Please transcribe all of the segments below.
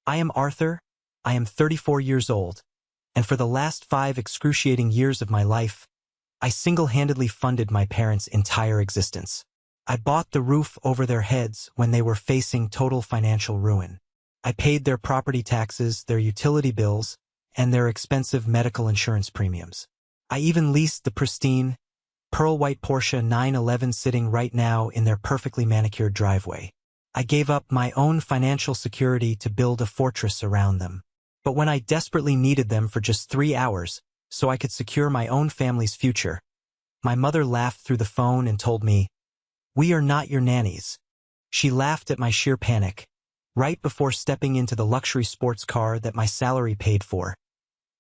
I am Arthur, I am 34 years old, and for the last 5 excruciating years of my life, I single-handedly funded my parents' entire existence. I bought the roof over their heads when they were facing total financial ruin. I paid their property taxes, their utility bills, and their expensive medical insurance premiums. I even leased the pristine, pearl-white Porsche 911 sitting right now in their perfectly manicured driveway. I gave up my own financial security to build a fortress around them. But when I desperately needed them for just 3 hours, so I could secure my own family's future, my mother laughed through the phone and told me, "We are not your nannies." She laughed at my sheer panic, right before stepping into the luxury sports car that my salary paid for,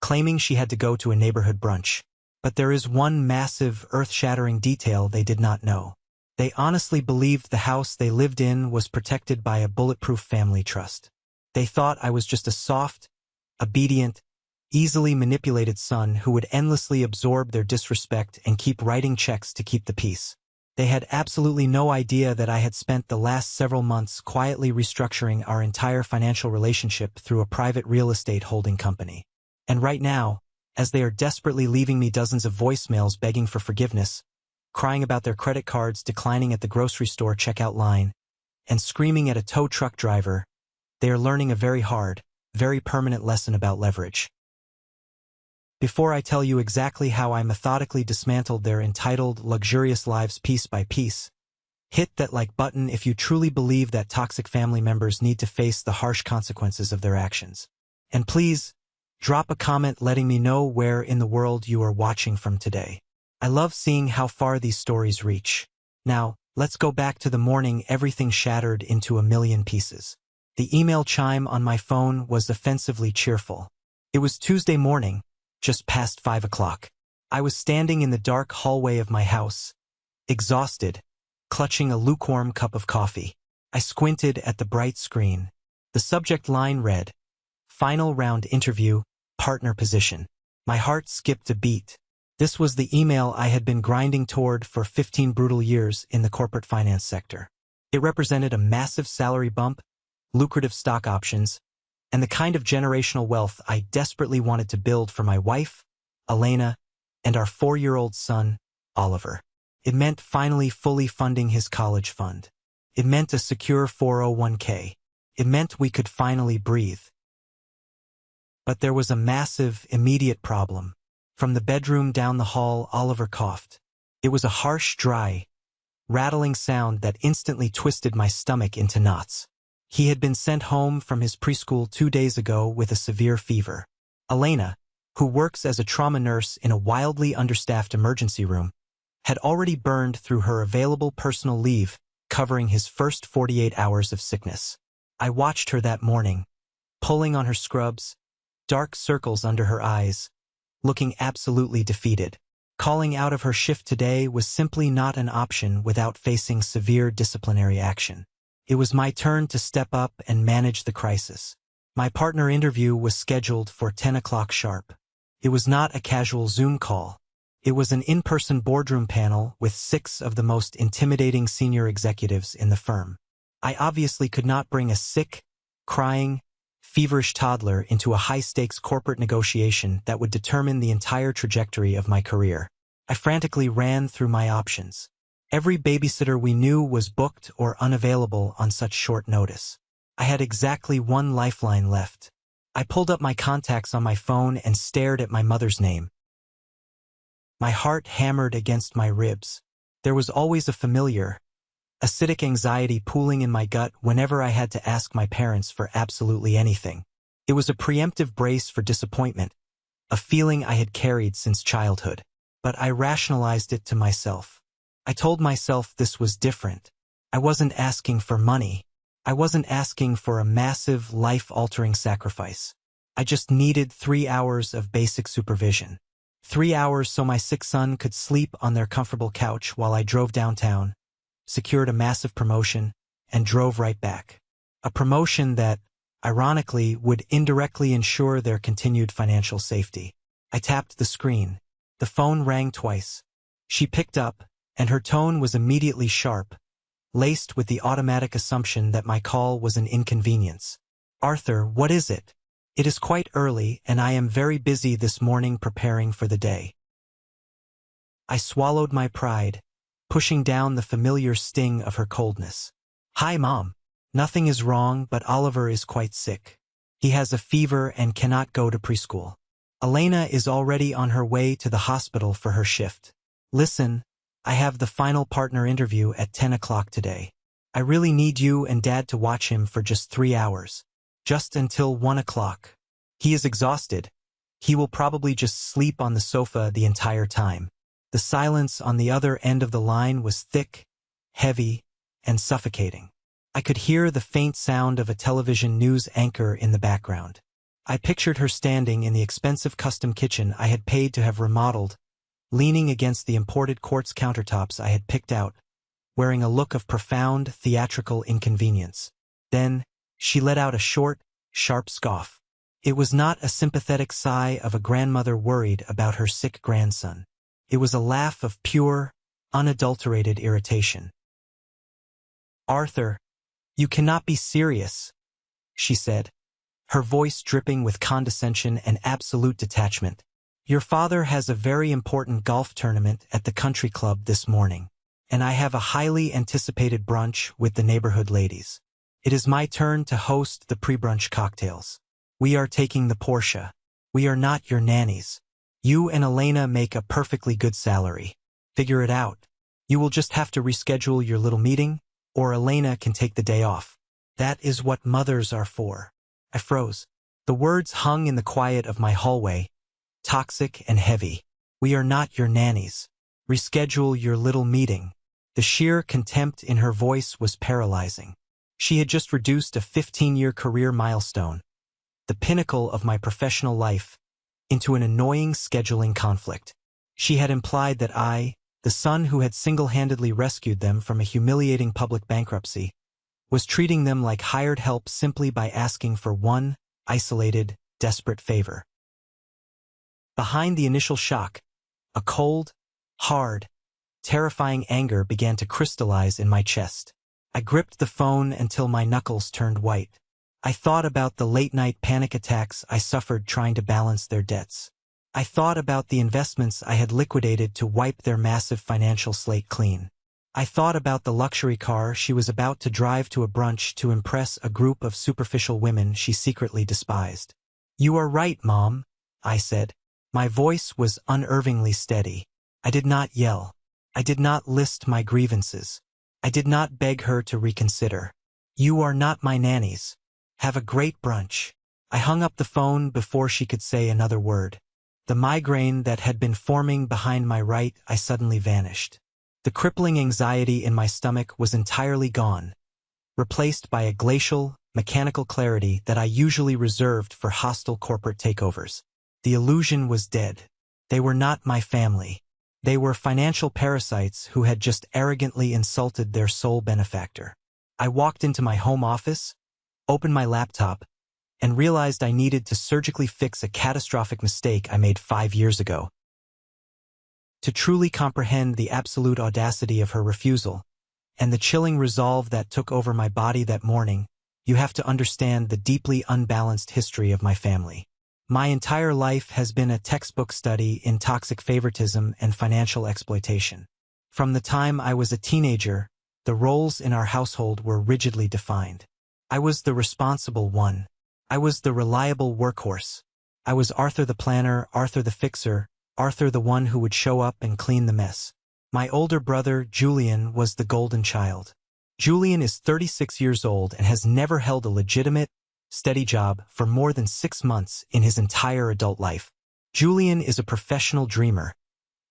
claiming she had to go to a neighborhood brunch. But there is one massive, earth-shattering detail they did not know. They honestly believed the house they lived in was protected by a bulletproof family trust. They thought I was just a soft, obedient, easily manipulated son who would endlessly absorb their disrespect and keep writing checks to keep the peace. They had absolutely no idea that I had spent the last several months quietly restructuring our entire financial relationship through a private real estate holding company. And right now, as they are desperately leaving me dozens of voicemails begging for forgiveness, crying about their credit cards declining at the grocery store checkout line, and screaming at a tow truck driver, they are learning a very hard, very permanent lesson about leverage. Before I tell you exactly how I methodically dismantled their entitled, luxurious lives piece by piece, hit that like button if you truly believe that toxic family members need to face the harsh consequences of their actions. And please, drop a comment letting me know where in the world you are watching from today. I love seeing how far these stories reach. Now, let's go back to the morning everything shattered into a million pieces. The email chime on my phone was offensively cheerful. It was Tuesday morning, just past 5 o'clock. I was standing in the dark hallway of my house, exhausted, clutching a lukewarm cup of coffee. I squinted at the bright screen. The subject line read, "Final round interview, partner position." My heart skipped a beat. This was the email I had been grinding toward for 15 brutal years in the corporate finance sector. It represented a massive salary bump, lucrative stock options, and the kind of generational wealth I desperately wanted to build for my wife, Elena, and our 4-year-old son, Oliver. It meant finally fully funding his college fund. It meant a secure 401k. It meant we could finally breathe. But there was a massive, immediate problem. From the bedroom down the hall, Oliver coughed. It was a harsh, dry, rattling sound that instantly twisted my stomach into knots. He had been sent home from his preschool 2 days ago with a severe fever. Elena, who works as a trauma nurse in a wildly understaffed emergency room, had already burned through her available personal leave, covering his first 48 hours of sickness. I watched her that morning, pulling on her scrubs, dark circles under her eyes, looking absolutely defeated. Calling out of her shift today was simply not an option without facing severe disciplinary action. It was my turn to step up and manage the crisis. My partner interview was scheduled for 10 o'clock sharp. It was not a casual Zoom call. It was an in-person boardroom panel with 6 of the most intimidating senior executives in the firm. I obviously could not bring a sick, crying, feverish toddler into a high-stakes corporate negotiation that would determine the entire trajectory of my career. I frantically ran through my options. Every babysitter we knew was booked or unavailable on such short notice. I had exactly one lifeline left. I pulled up my contacts on my phone and stared at my mother's name. My heart hammered against my ribs. There was always a familiar, acidic anxiety pooling in my gut whenever I had to ask my parents for absolutely anything. It was a preemptive brace for disappointment, a feeling I had carried since childhood. But I rationalized it to myself. I told myself this was different. I wasn't asking for money. I wasn't asking for a massive, life-altering sacrifice. I just needed 3 hours of basic supervision. 3 hours so my sick son could sleep on their comfortable couch while I drove downtown, secured a massive promotion, and drove right back. A promotion that, ironically, would indirectly ensure their continued financial safety. I tapped the screen. The phone rang twice. She picked up, and her tone was immediately sharp, laced with the automatic assumption that my call was an inconvenience. Arthur, what is it? It is quite early, and I am very busy this morning preparing for the day. I swallowed my pride, pushing down the familiar sting of her coldness. Hi, Mom. Nothing is wrong, but Oliver is quite sick. He has a fever and cannot go to preschool. Elena is already on her way to the hospital for her shift. Listen, I have the final partner interview at 10 o'clock today. I really need you and Dad to watch him for just 3 hours. Just until 1 o'clock. He is exhausted. He will probably just sleep on the sofa the entire time. The silence on the other end of the line was thick, heavy, and suffocating. I could hear the faint sound of a television news anchor in the background. I pictured her standing in the expensive custom kitchen I had paid to have remodeled, leaning against the imported quartz countertops I had picked out, wearing a look of profound theatrical inconvenience. Then, she let out a short, sharp scoff. It was not a sympathetic sigh of a grandmother worried about her sick grandson. It was a laugh of pure, unadulterated irritation. Arthur, you cannot be serious, she said, her voice dripping with condescension and absolute detachment. Your father has a very important golf tournament at the country club this morning, and I have a highly anticipated brunch with the neighborhood ladies. It is my turn to host the pre-brunch cocktails. We are taking the Porsche. We are not your nannies. You and Elena make a perfectly good salary. Figure it out. You will just have to reschedule your little meeting, or Elena can take the day off. That is what mothers are for. I froze. The words hung in the quiet of my hallway, toxic and heavy. We are not your nannies. Reschedule your little meeting. The sheer contempt in her voice was paralyzing. She had just reduced a 15-year career milestone, the pinnacle of my professional life, into an annoying scheduling conflict. She had implied that I, the son who had single-handedly rescued them from a humiliating public bankruptcy, was treating them like hired help simply by asking for one, isolated, desperate favor. Behind the initial shock, a cold, hard, terrifying anger began to crystallize in my chest. I gripped the phone until my knuckles turned white. I thought about the late-night panic attacks I suffered trying to balance their debts. I thought about the investments I had liquidated to wipe their massive financial slate clean. I thought about the luxury car she was about to drive to a brunch to impress a group of superficial women she secretly despised. You are right, Mom, I said. My voice was unervingly steady. I did not yell. I did not list my grievances. I did not beg her to reconsider. You are not my nannies. Have a great brunch. I hung up the phone before she could say another word. The migraine that had been forming behind my right eye suddenly vanished. The crippling anxiety in my stomach was entirely gone, replaced by a glacial, mechanical clarity that I usually reserved for hostile corporate takeovers. The illusion was dead. They were not my family. They were financial parasites who had just arrogantly insulted their sole benefactor. I walked into my home office, opened my laptop, and realized I needed to surgically fix a catastrophic mistake I made 5 years ago. To truly comprehend the absolute audacity of her refusal, and the chilling resolve that took over my body that morning, you have to understand the deeply unbalanced history of my family. My entire life has been a textbook study in toxic favoritism and financial exploitation. From the time I was a teenager, the roles in our household were rigidly defined. I was the responsible one. I was the reliable workhorse. I was Arthur the planner, Arthur the fixer, Arthur the one who would show up and clean the mess. My older brother, Julian, was the golden child. Julian is 36 years old and has never held a legitimate, steady job for more than 6 months in his entire adult life. Julian is a professional dreamer,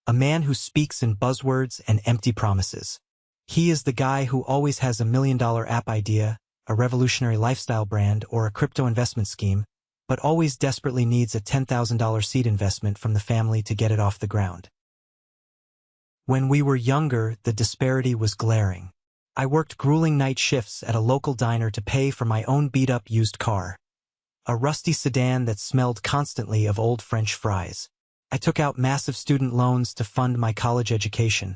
a man who speaks in buzzwords and empty promises. He is the guy who always has $1 million app idea, a revolutionary lifestyle brand, or a crypto investment scheme, but always desperately needs a $10,000 seed investment from the family to get it off the ground. When we were younger, the disparity was glaring. I worked grueling night shifts at a local diner to pay for my own beat-up used car, a rusty sedan that smelled constantly of old French fries. I took out massive student loans to fund my college education,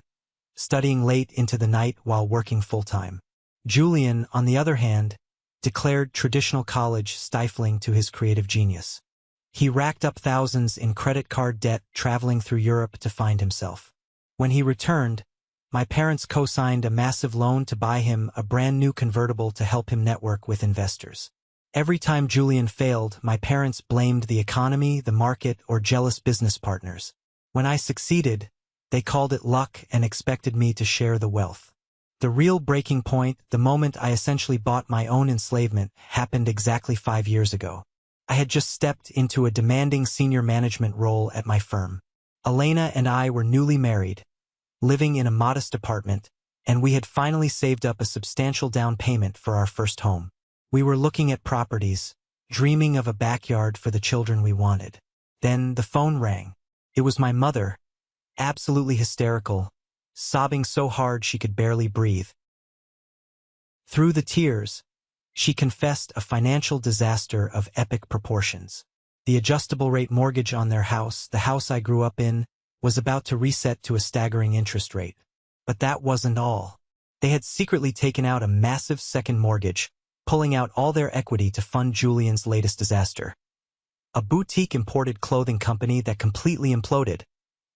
studying late into the night while working full-time. Julian, on the other hand, declared traditional college stifling to his creative genius. He racked up thousands in credit card debt traveling through Europe to find himself. When he returned, my parents co-signed a massive loan to buy him a brand new convertible to help him network with investors. Every time Julian failed, my parents blamed the economy, the market, or jealous business partners. When I succeeded, they called it luck and expected me to share the wealth. The real breaking point, the moment I essentially bought my own enslavement, happened exactly 5 years ago. I had just stepped into a demanding senior management role at my firm. Elena and I were newly married, living in a modest apartment, and we had finally saved up a substantial down payment for our first home. We were looking at properties, dreaming of a backyard for the children we wanted. Then the phone rang. It was my mother, absolutely hysterical, sobbing so hard she could barely breathe. Through the tears, she confessed a financial disaster of epic proportions. The adjustable-rate mortgage on their house, the house I grew up in, was about to reset to a staggering interest rate. But that wasn't all. They had secretly taken out a massive second mortgage, pulling out all their equity to fund Julian's latest disaster. A boutique imported clothing company that completely imploded,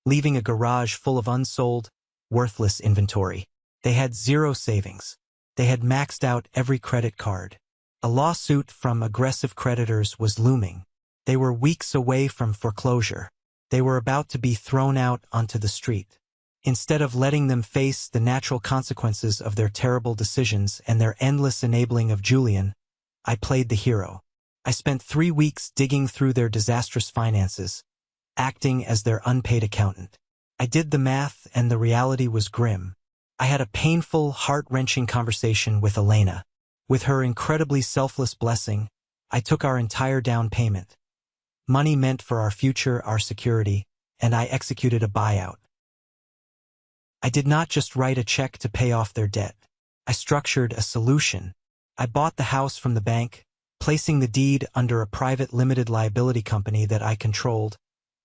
leaving a garage full of unsold, worthless inventory. They had zero savings. They had maxed out every credit card. A lawsuit from aggressive creditors was looming. They were weeks away from foreclosure. They were about to be thrown out onto the street. Instead of letting them face the natural consequences of their terrible decisions and their endless enabling of Julian, I played the hero. I spent 3 weeks digging through their disastrous finances, acting as their unpaid accountant. I did the math, and the reality was grim. I had a painful, heart-wrenching conversation with Elena. With her incredibly selfless blessing, I took our entire down payment. Money meant for our future, our security, and I executed a buyout. I did not just write a check to pay off their debt. I structured a solution. I bought the house from the bank, placing the deed under a private limited liability company that I controlled,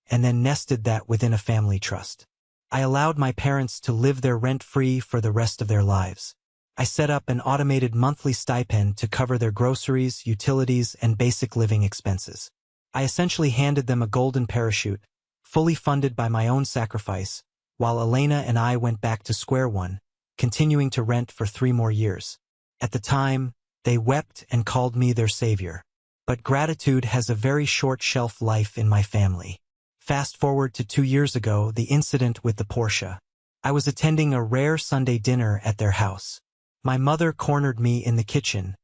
and then nested that within a family trust. I allowed my parents to live there rent-free for the rest of their lives. I set up an automated monthly stipend to cover their groceries, utilities, and basic living expenses. I essentially handed them a golden parachute, fully funded by my own sacrifice, while Elena and I went back to square one, continuing to rent for 3 more years. At the time, they wept and called me their savior. But gratitude has a very short shelf life in my family. Fast forward to 2 years ago, the incident with the Porsche. I was attending a rare Sunday dinner at their house. My mother cornered me in the kitchen,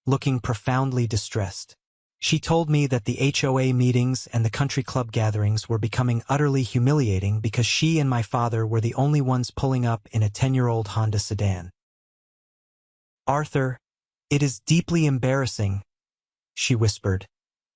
looking profoundly distressed. She told me that the HOA meetings and the country club gatherings were becoming utterly humiliating because she and my father were the only ones pulling up in a 10-year-old Honda sedan. "Arthur, it is deeply embarrassing," she whispered,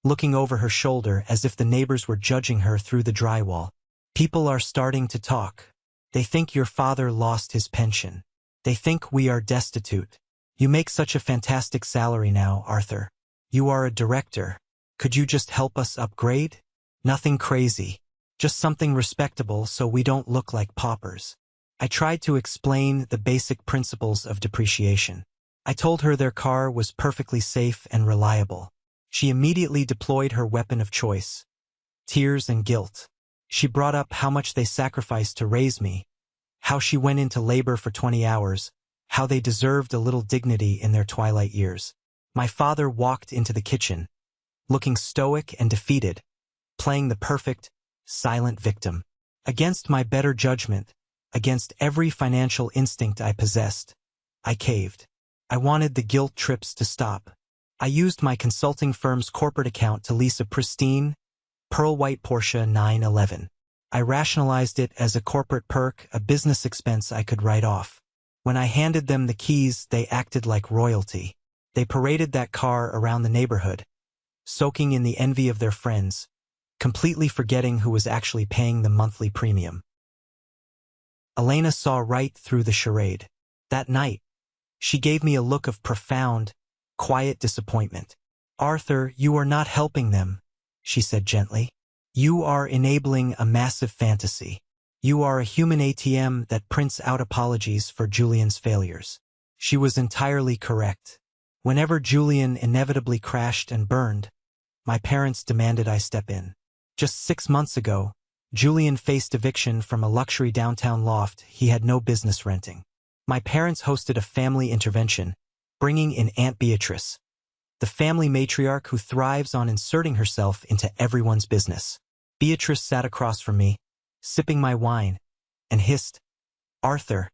looking over her shoulder as if the neighbors were judging her through the drywall. "People are starting to talk. They think your father lost his pension. They think we are destitute. You make such a fantastic salary now, Arthur. You are a director. Could you just help us upgrade? Nothing crazy. Just something respectable so we don't look like paupers." I tried to explain the basic principles of depreciation. I told her their car was perfectly safe and reliable. She immediately deployed her weapon of choice: tears and guilt. She brought up how much they sacrificed to raise me, how she went into labor for 20 hours, how they deserved a little dignity in their twilight years. My father walked into the kitchen, looking stoic and defeated, playing the perfect, silent victim. Against my better judgment, against every financial instinct I possessed, I caved. I wanted the guilt trips to stop. I used my consulting firm's corporate account to lease a pristine, pearl-white Porsche 911. I rationalized it as a corporate perk, a business expense I could write off. When I handed them the keys, they acted like royalty. They paraded that car around the neighborhood, soaking in the envy of their friends, completely forgetting who was actually paying the monthly premium. Elena saw right through the charade. That night, she gave me a look of profound, quiet disappointment. "Arthur, you are not helping them," she said gently. "You are enabling a massive fantasy. You are a human ATM that prints out apologies for Julian's failures." She was entirely correct. Whenever Julian inevitably crashed and burned, my parents demanded I step in. Just 6 months ago, Julian faced eviction from a luxury downtown loft he had no business renting. My parents hosted a family intervention, bringing in Aunt Beatrice, the family matriarch who thrives on inserting herself into everyone's business. Beatrice sat across from me, sipping my wine, and hissed, "Arthur,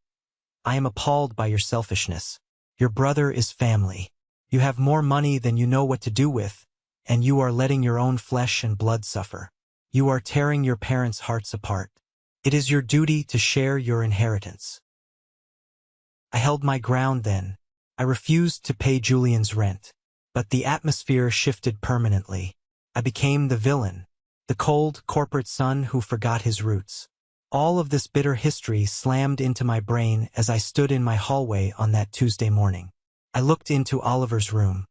I am appalled by your selfishness. Your brother is family. You have more money than you know what to do with, and you are letting your own flesh and blood suffer. You are tearing your parents' hearts apart. It is your duty to share your inheritance." I held my ground then. I refused to pay Julian's rent. But the atmosphere shifted permanently. I became the villain, the cold corporate son who forgot his roots. All of this bitter history slammed into my brain as I stood in my hallway on that Tuesday morning. I looked into Oliver's room.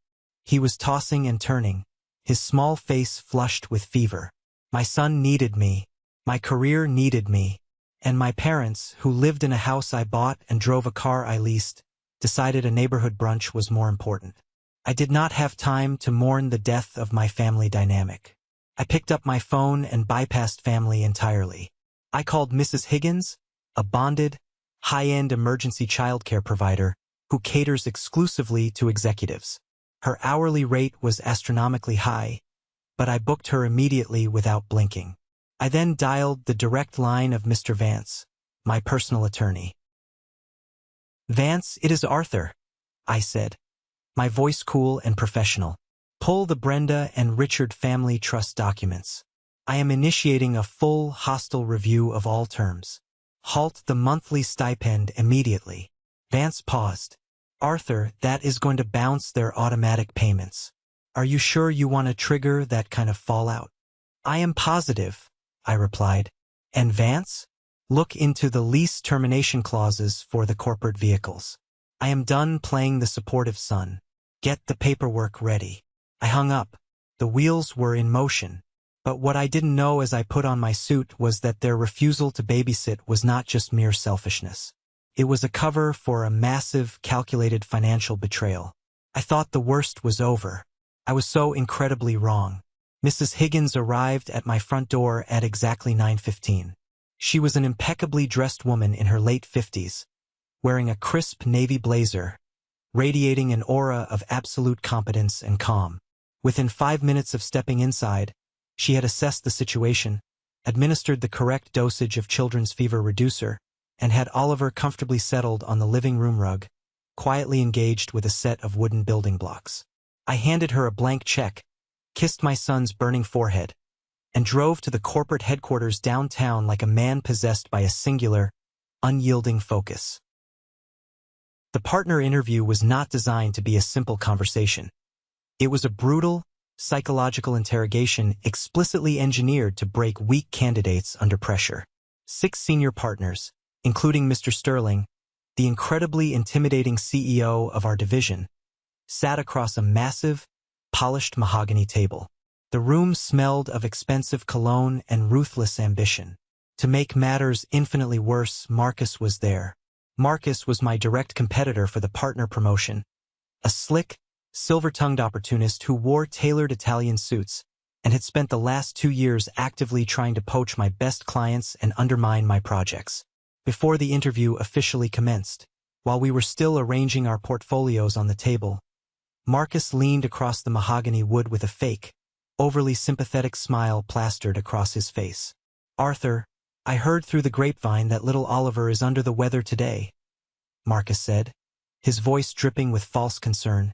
He was tossing and turning, his small face flushed with fever. My son needed me. My career needed me. And my parents, who lived in a house I bought and drove a car I leased, decided a neighborhood brunch was more important. I did not have time to mourn the death of my family dynamic. I picked up my phone and bypassed family entirely. I called Mrs. Higgins, a bonded, high-end emergency childcare provider who caters exclusively to executives. Her hourly rate was astronomically high, but I booked her immediately without blinking. I then dialed the direct line of Mr. Vance, my personal attorney. "Vance, it is Arthur," I said, my voice cool and professional. "Pull the Brenda and Richard family trust documents. I am initiating a full hostile review of all terms. Halt the monthly stipend immediately." Vance paused. "Arthur, that is going to bounce their automatic payments. Are you sure you want to trigger that kind of fallout?" "I am positive," I replied. "And Vance? Look into the lease termination clauses for the corporate vehicles. I am done playing the supportive son. Get the paperwork ready." I hung up. The wheels were in motion. But what I didn't know as I put on my suit was that their refusal to babysit was not just mere selfishness. It was a cover for a massive, calculated financial betrayal. I thought the worst was over. I was so incredibly wrong. Mrs. Higgins arrived at my front door at exactly 9:15. She was an impeccably dressed woman in her late 50s, wearing a crisp navy blazer, radiating an aura of absolute competence and calm. Within 5 minutes of stepping inside, she had assessed the situation, administered the correct dosage of children's fever reducer, and had Oliver comfortably settled on the living room rug, quietly engaged with a set of wooden building blocks. I handed her a blank check, kissed my son's burning forehead, and drove to the corporate headquarters downtown like a man possessed by a singular, unyielding focus. The partner interview was not designed to be a simple conversation. It was a brutal, psychological interrogation explicitly engineered to break weak candidates under pressure. 6 senior partners, including Mr. Sterling, the incredibly intimidating CEO of our division, sat across a massive, polished mahogany table. The room smelled of expensive cologne and ruthless ambition. To make matters infinitely worse, Marcus was there. Marcus was my direct competitor for the partner promotion, a slick, silver-tongued opportunist who wore tailored Italian suits and had spent the last 2 years actively trying to poach my best clients and undermine my projects. Before the interview officially commenced, while we were still arranging our portfolios on the table, Marcus leaned across the mahogany wood with a fake, overly sympathetic smile plastered across his face. "Arthur, I heard through the grapevine that little Oliver is under the weather today," Marcus said, his voice dripping with false concern,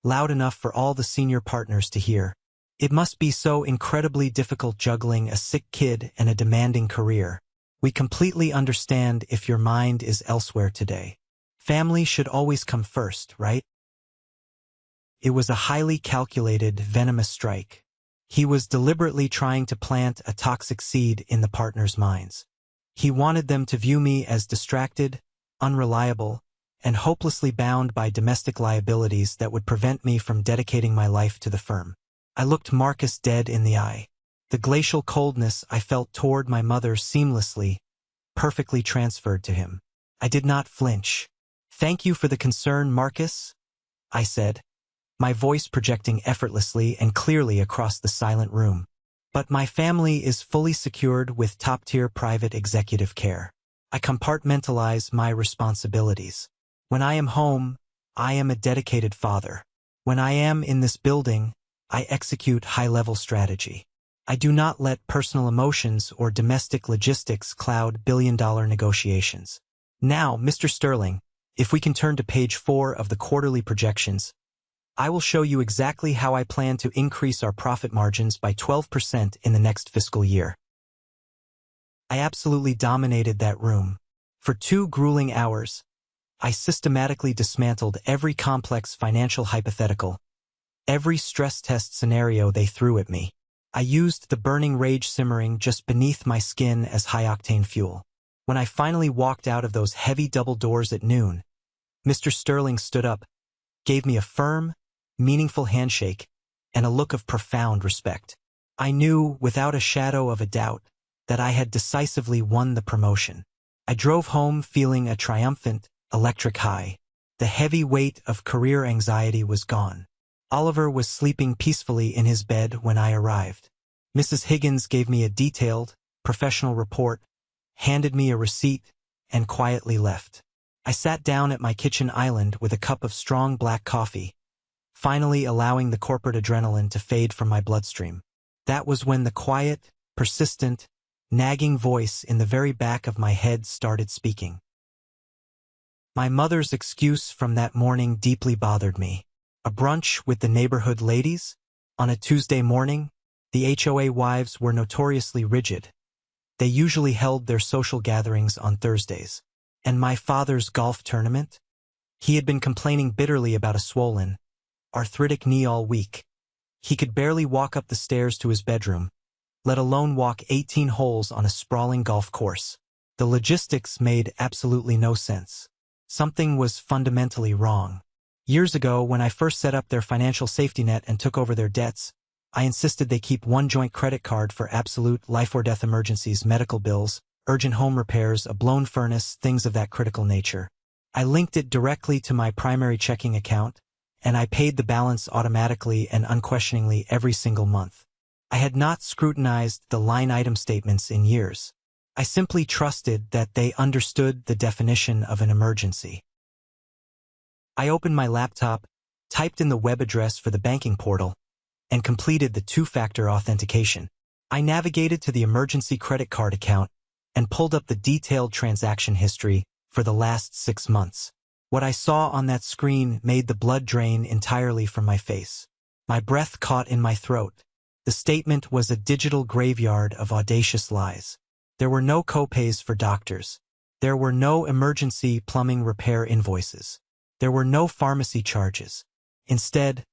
loud enough for all the senior partners to hear. "It must be so incredibly difficult juggling a sick kid and a demanding career. We completely understand if your mind is elsewhere today. Family should always come first, right?" It was a highly calculated, venomous strike. He was deliberately trying to plant a toxic seed in the partners' minds. He wanted them to view me as distracted, unreliable, and hopelessly bound by domestic liabilities that would prevent me from dedicating my life to the firm. I looked Marcus dead in the eye. The glacial coldness I felt toward my mother seamlessly, perfectly transferred to him. I did not flinch. "Thank you for the concern, Marcus," I said, my voice projecting effortlessly and clearly across the silent room. But my family is fully secured with top-tier private executive care. I compartmentalize my responsibilities. When I am home, I am a dedicated father. When I am in this building, I execute high-level strategy. I do not let personal emotions or domestic logistics cloud billion-dollar negotiations. Now, Mr. Sterling, if we can turn to page 4 of the quarterly projections, I will show you exactly how I plan to increase our profit margins by 12% in the next fiscal year. I absolutely dominated that room. For 2 grueling hours, I systematically dismantled every complex financial hypothetical, every stress test scenario they threw at me. I used the burning rage simmering just beneath my skin as high-octane fuel. When I finally walked out of those heavy double doors at noon, Mr. Sterling stood up, gave me a firm, meaningful handshake, and a look of profound respect. I knew, without a shadow of a doubt, that I had decisively won the promotion. I drove home feeling a triumphant, electric high. The heavy weight of career anxiety was gone. Oliver was sleeping peacefully in his bed when I arrived. Mrs. Higgins gave me a detailed, professional report, handed me a receipt, and quietly left. I sat down at my kitchen island with a cup of strong black coffee, finally allowing the corporate adrenaline to fade from my bloodstream. That was when the quiet, persistent, nagging voice in the very back of my head started speaking. My mother's excuse from that morning deeply bothered me. A brunch with the neighborhood ladies? On a Tuesday morning, the HOA wives were notoriously rigid. They usually held their social gatherings on Thursdays. And my father's golf tournament? He had been complaining bitterly about a swollen, arthritic knee all week. He could barely walk up the stairs to his bedroom, let alone walk 18 holes on a sprawling golf course. The logistics made absolutely no sense. Something was fundamentally wrong. Years ago, when I first set up their financial safety net and took over their debts, I insisted they keep one joint credit card for absolute life-or-death emergencies, medical bills, urgent home repairs, a blown furnace, things of that critical nature. I linked it directly to my primary checking account, and I paid the balance automatically and unquestioningly every single month. I had not scrutinized the line item statements in years. I simply trusted that they understood the definition of an emergency. I opened my laptop, typed in the web address for the banking portal, and completed the 2-factor authentication. I navigated to the emergency credit card account and pulled up the detailed transaction history for the last 6 months. What I saw on that screen made the blood drain entirely from my face. My breath caught in my throat. The statement was a digital graveyard of audacious lies. There were no copays for doctors. There were no emergency plumbing repair invoices. There were no pharmacy charges. Instead,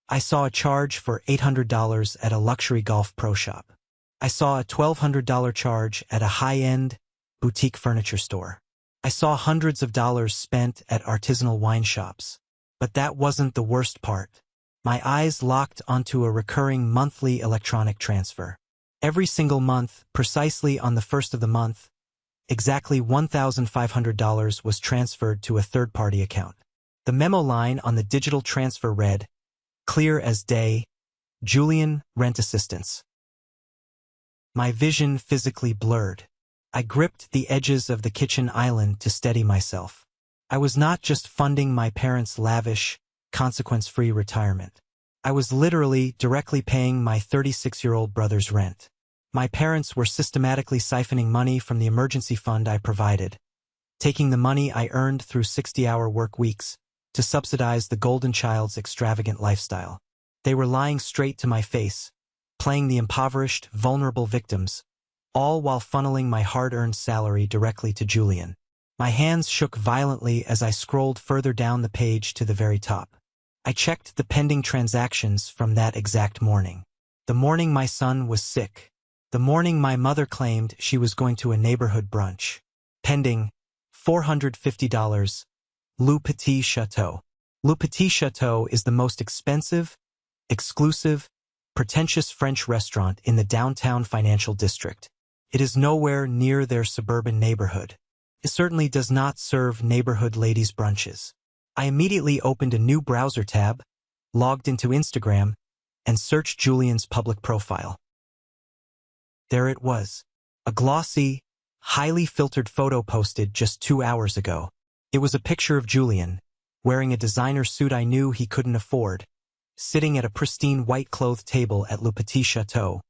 I saw a charge for $800 at a luxury golf pro shop. I saw a $1,200 charge at a high-end boutique furniture store. I saw hundreds of dollars spent at artisanal wine shops. But that wasn't the worst part. My eyes locked onto a recurring monthly electronic transfer. Every single month, precisely on the first of the month, exactly $1,500 was transferred to a third-party account. The memo line on the digital transfer read, clear as day, Julian, rent assistance. My vision physically blurred. I gripped the edges of the kitchen island to steady myself. I was not just funding my parents' lavish, consequence-free retirement. I was literally directly paying my 36-year-old brother's rent. My parents were systematically siphoning money from the emergency fund I provided, taking the money I earned through 60-hour work weeks to subsidize the golden child's extravagant lifestyle. They were lying straight to my face, playing the impoverished, vulnerable victims, all while funneling my hard-earned salary directly to Julian. My hands shook violently as I scrolled further down the page to the very top. I checked the pending transactions from that exact morning. The morning my son was sick. The morning my mother claimed she was going to a neighborhood brunch. Pending, $450, Le Petit Chateau. Le Petit Chateau is the most expensive, exclusive, pretentious French restaurant in the downtown financial district. It is nowhere near their suburban neighborhood. It certainly does not serve neighborhood ladies' brunches. I immediately opened a new browser tab, logged into Instagram, and searched Julian's public profile. There it was. A glossy, highly filtered photo posted just 2 hours ago. It was a picture of Julian, wearing a designer suit I knew he couldn't afford, sitting at a pristine white-clothed table at Le Petit Chateau,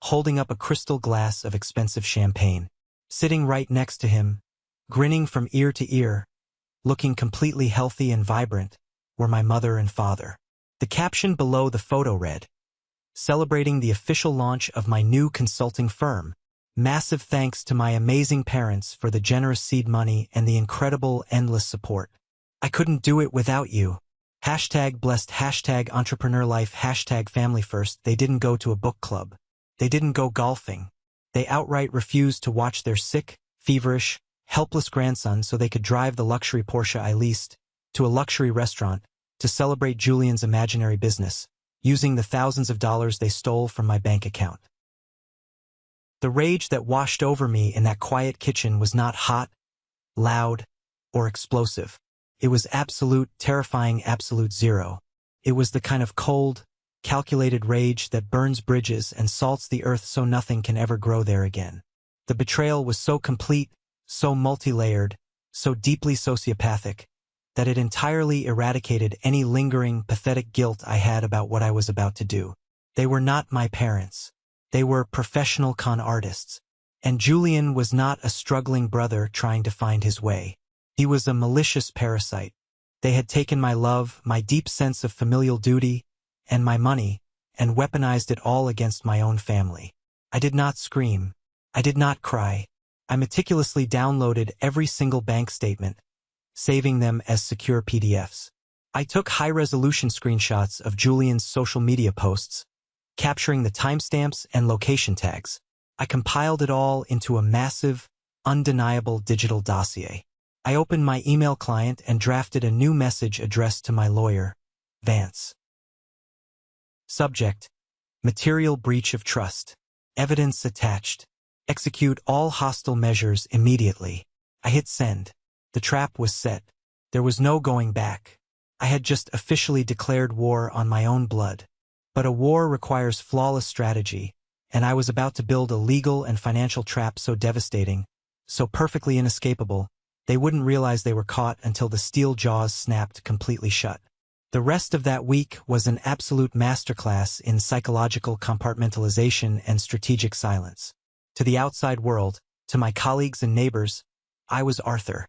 holding up a crystal glass of expensive champagne. Sitting right next to him, grinning from ear to ear, looking completely healthy and vibrant, were my mother and father. The caption below the photo read, "Celebrating the official launch of my new consulting firm. Massive thanks to my amazing parents for the generous seed money and the incredible endless support. I couldn't do it without you. #blessed, #entrepreneur life, #family first." They didn't go to a book club. They didn't go golfing. They outright refused to watch their sick, feverish, helpless grandson so they could drive the luxury Porsche I leased to a luxury restaurant to celebrate Julian's imaginary business, using the thousands of dollars they stole from my bank account. The rage that washed over me in that quiet kitchen was not hot, loud, or explosive. It was absolute, terrifying absolute zero. It was the kind of cold, calculated rage that burns bridges and salts the earth so nothing can ever grow there again. The betrayal was so complete, so multi-layered, so deeply sociopathic, that it entirely eradicated any lingering, pathetic guilt I had about what I was about to do. They were not my parents. They were professional con artists. And Julian was not a struggling brother trying to find his way. He was a malicious parasite. They had taken my love, my deep sense of familial duty, and my money, and weaponized it all against my own family. I did not scream. I did not cry. I meticulously downloaded every single bank statement, saving them as secure PDFs. I took high-resolution screenshots of Julian's social media posts, capturing the timestamps and location tags. I compiled it all into a massive, undeniable digital dossier. I opened my email client and drafted a new message addressed to my lawyer, Vance. Subject: Material breach of trust. Evidence attached. Execute all hostile measures immediately. I hit send. The trap was set. There was no going back. I had just officially declared war on my own blood. But a war requires flawless strategy, and I was about to build a legal and financial trap so devastating, so perfectly inescapable, they wouldn't realize they were caught until the steel jaws snapped completely shut. The rest of that week was an absolute masterclass in psychological compartmentalization and strategic silence. To the outside world, to my colleagues and neighbors, I was Arthur,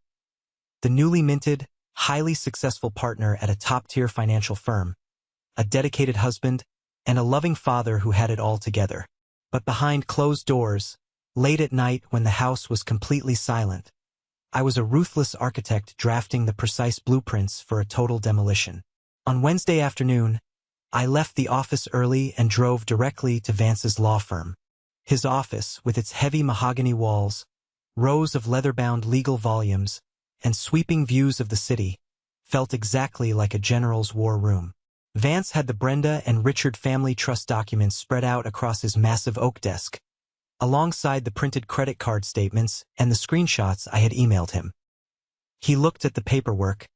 the newly minted, highly successful partner at a top-tier financial firm, a dedicated husband, and a loving father who had it all together. But behind closed doors, late at night when the house was completely silent, I was a ruthless architect drafting the precise blueprints for a total demolition. On Wednesday afternoon, I left the office early and drove directly to Vance's law firm. His office, with its heavy mahogany walls, rows of leather-bound legal volumes, and sweeping views of the city, felt exactly like a general's war room. Vance had the Brenda and Richard family trust documents spread out across his massive oak desk, alongside the printed credit card statements and the screenshots I had emailed him. He looked at the paperwork,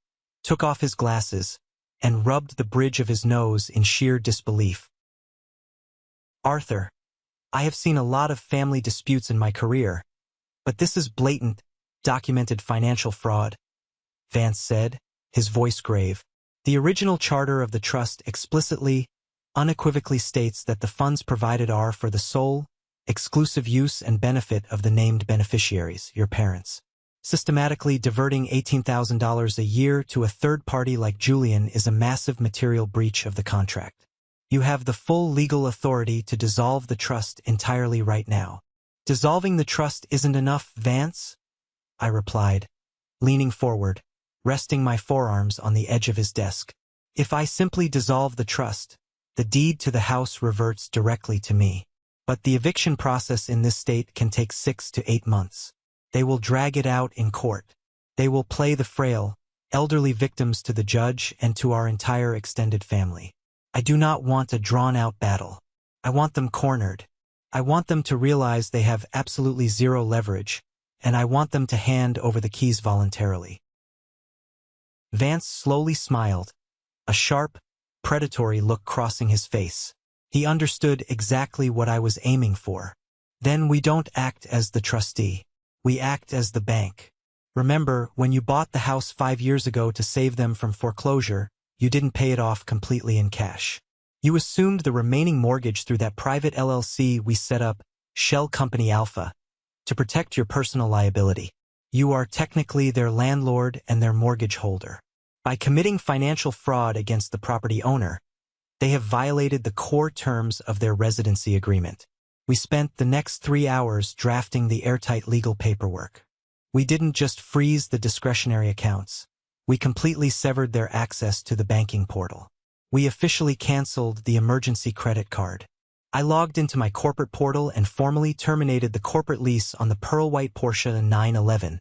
took off his glasses, and rubbed the bridge of his nose in sheer disbelief. "Arthur, I have seen a lot of family disputes in my career, but this is blatant, documented financial fraud," Vance said, his voice grave. "The original charter of the trust explicitly, unequivocally states that the funds provided are for the sole, exclusive use and benefit of the named beneficiaries, your parents. Systematically diverting $18,000 a year to a third party like Julian is a massive material breach of the contract. You have the full legal authority to dissolve the trust entirely right now." "Dissolving the trust isn't enough, Vance," I replied, leaning forward, resting my forearms on the edge of his desk. "If I simply dissolve the trust, the deed to the house reverts directly to me. But the eviction process in this state can take 6 to 8 months. They will drag it out in court. They will play the frail, elderly victims to the judge and to our entire extended family. I do not want a drawn-out battle. I want them cornered. I want them to realize they have absolutely zero leverage, and I want them to hand over the keys voluntarily." Vance slowly smiled, a sharp, predatory look crossing his face. He understood exactly what I was aiming for. Then we don't act as the trustee. We act as the bank. Remember, when you bought the house 5 years ago to save them from foreclosure, you didn't pay it off completely in cash. You assumed the remaining mortgage through that private LLC we set up, Shell Company Alpha, to protect your personal liability. You are technically their landlord and their mortgage holder. By committing financial fraud against the property owner, they have violated the core terms of their residency agreement. We spent the next 3 hours drafting the airtight legal paperwork. We didn't just freeze the discretionary accounts. We completely severed their access to the banking portal. We officially canceled the emergency credit card. I logged into my corporate portal and formally terminated the corporate lease on the pearl white Porsche 911,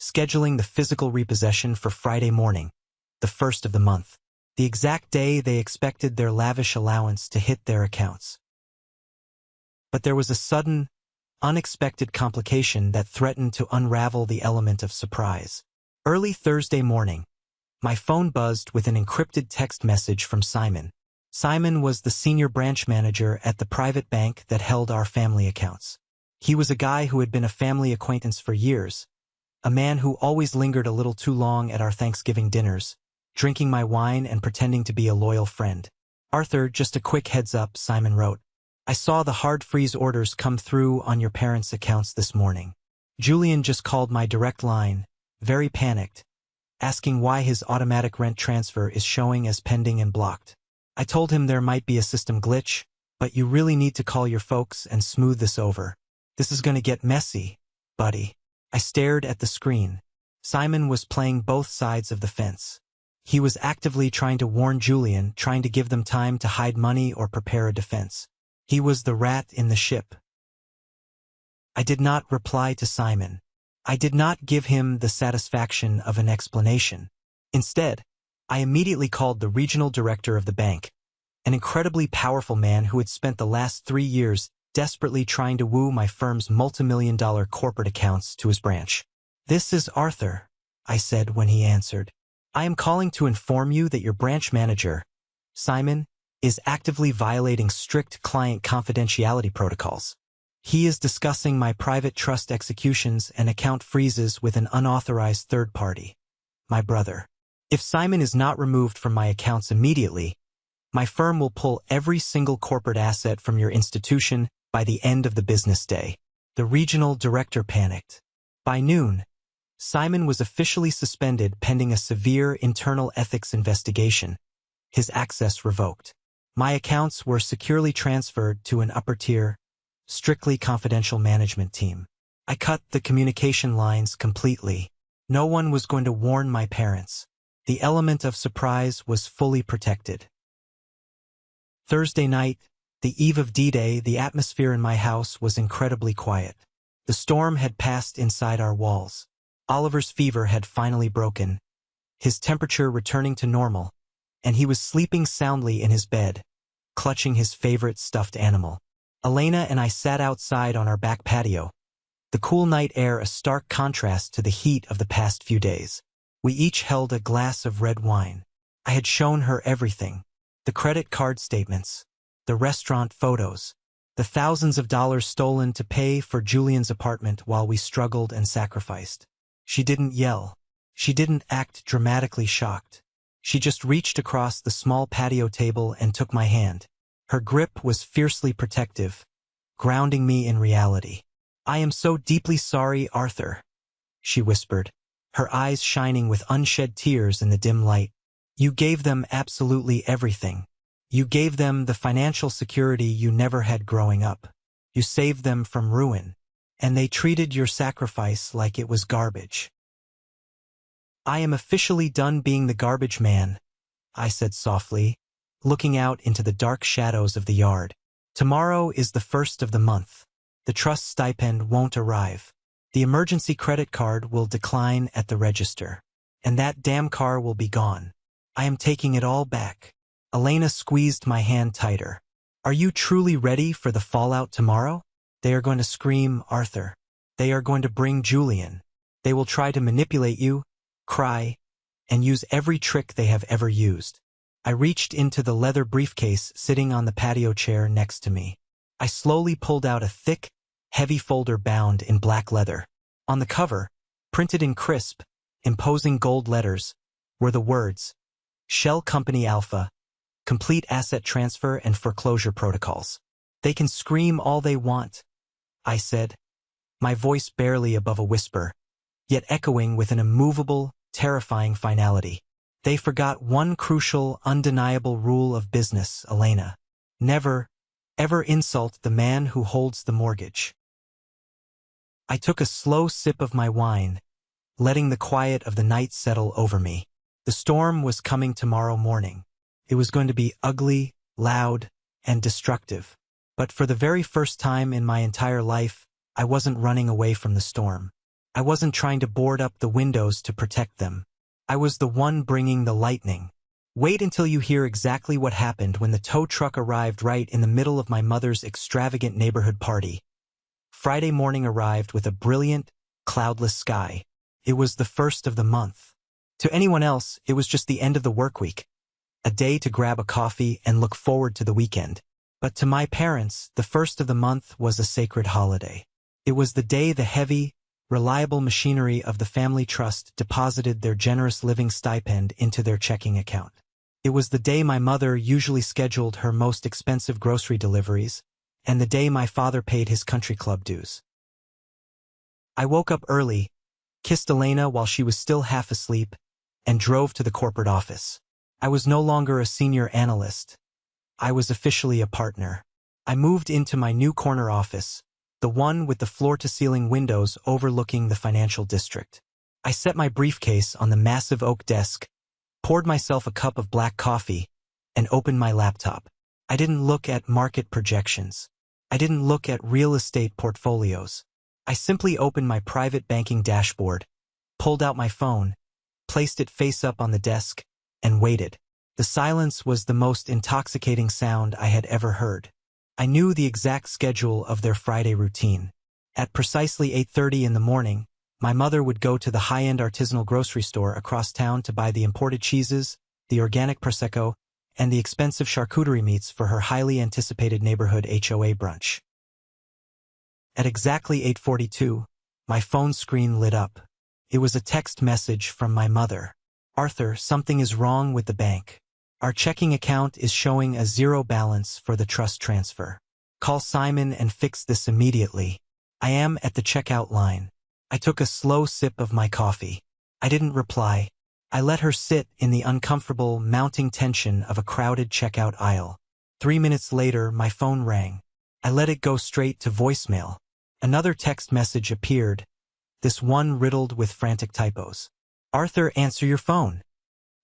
scheduling the physical repossession for Friday morning, the 1st of the month, the exact day they expected their lavish allowance to hit their accounts. But there was a sudden, unexpected complication that threatened to unravel the element of surprise. Early Thursday morning, my phone buzzed with an encrypted text message from Simon. Simon was the senior branch manager at the private bank that held our family accounts. He was a guy who had been a family acquaintance for years, a man who always lingered a little too long at our Thanksgiving dinners, drinking my wine and pretending to be a loyal friend. "Arthur, just a quick heads up," Simon wrote. "I saw the hard freeze orders come through on your parents' accounts this morning. Julian just called my direct line, very panicked, asking why his automatic rent transfer is showing as pending and blocked. I told him there might be a system glitch, but you really need to call your folks and smooth this over. This is going to get messy, buddy." I stared at the screen. Simon was playing both sides of the fence. He was actively trying to warn Julian, trying to give them time to hide money or prepare a defense. He was the rat in the ship. I did not reply to Simon. I did not give him the satisfaction of an explanation. Instead, I immediately called the regional director of the bank, an incredibly powerful man who had spent the last 3 years desperately trying to woo my firm's multimillion-dollar corporate accounts to his branch. "This is Arthur," I said when he answered. "I am calling to inform you that your branch manager, Simon, is actively violating strict client confidentiality protocols. He is discussing my private trust executions and account freezes with an unauthorized third party, my brother. If Simon is not removed from my accounts immediately, my firm will pull every single corporate asset from your institution by the end of the business day." The regional director panicked. By noon, Simon was officially suspended pending a severe internal ethics investigation, his access revoked. My accounts were securely transferred to an upper-tier, strictly confidential management team. I cut the communication lines completely. No one was going to warn my parents. The element of surprise was fully protected. Thursday night, the eve of D-Day, the atmosphere in my house was incredibly quiet. The storm had passed inside our walls. Oliver's fever had finally broken, his temperature returning to normal, and he was sleeping soundly in his bed, clutching his favorite stuffed animal. Elena and I sat outside on our back patio, the cool night air a stark contrast to the heat of the past few days. We each held a glass of red wine. I had shown her everything: the credit card statements, the restaurant photos, the thousands of dollars stolen to pay for Julian's apartment while we struggled and sacrificed. She didn't yell. She didn't act dramatically shocked. She just reached across the small patio table and took my hand. Her grip was fiercely protective, grounding me in reality. "I am so deeply sorry, Arthur," she whispered, her eyes shining with unshed tears in the dim light. "You gave them absolutely everything. You gave them the financial security you never had growing up. You saved them from ruin, and they treated your sacrifice like it was garbage." "I am officially done being the garbage man," I said softly, looking out into the dark shadows of the yard. "Tomorrow is the 1st of the month. The trust stipend won't arrive. The emergency credit card will decline at the register. And that damn car will be gone. I am taking it all back." Elena squeezed my hand tighter. "Are you truly ready for the fallout tomorrow? They are going to scream, Arthur. They are going to bring Julian. They will try to manipulate you, cry, and use every trick they have ever used. I reached into the leather briefcase sitting on the patio chair next to me. I slowly pulled out a thick, heavy folder bound in black leather. On the cover, printed in crisp, imposing gold letters, were the words, Shell Company Alpha, Complete Asset Transfer and Foreclosure Protocols. They can scream all they want, I said, my voice barely above a whisper, yet echoing with an immovable, terrifying finality. They forgot one crucial, undeniable rule of business, Elena. Never, ever insult the man who holds the mortgage. I took a slow sip of my wine, letting the quiet of the night settle over me. The storm was coming tomorrow morning. It was going to be ugly, loud, and destructive. But for the very first time in my entire life, I wasn't running away from the storm. I wasn't trying to board up the windows to protect them. I was the one bringing the lightning. Wait until you hear exactly what happened when the tow truck arrived right in the middle of my mother's extravagant neighborhood party. Friday morning arrived with a brilliant, cloudless sky. It was the first of the month. To anyone else, it was just the end of the work week, a day to grab a coffee and look forward to the weekend. But to my parents, the first of the month was a sacred holiday. It was the day the heavy, reliable machinery of the family trust deposited their generous living stipend into their checking account. It was the day my mother usually scheduled her most expensive grocery deliveries, and the day my father paid his country club dues. I woke up early, kissed Elena while she was still half asleep, and drove to the corporate office. I was no longer a senior analyst. I was officially a partner. I moved into my new corner office, the one with the floor-to-ceiling windows overlooking the financial district. I set my briefcase on the massive oak desk, poured myself a cup of black coffee, and opened my laptop. I didn't look at market projections. I didn't look at real estate portfolios. I simply opened my private banking dashboard, pulled out my phone, placed it face up on the desk, and waited. The silence was the most intoxicating sound I had ever heard. I knew the exact schedule of their Friday routine. At precisely 8:30 in the morning, my mother would go to the high-end artisanal grocery store across town to buy the imported cheeses, the organic Prosecco, and the expensive charcuterie meats for her highly anticipated neighborhood HOA brunch. At exactly 8:42, my phone screen lit up. It was a text message from my mother. Arthur, something is wrong with the bank. Our checking account is showing a zero balance for the trust transfer. Call Simon and fix this immediately. I am at the checkout line. I took a slow sip of my coffee. I didn't reply. I let her sit in the uncomfortable, mounting tension of a crowded checkout aisle. 3 minutes later, my phone rang. I let it go straight to voicemail. Another text message appeared, this one riddled with frantic typos. Arthur, answer your phone.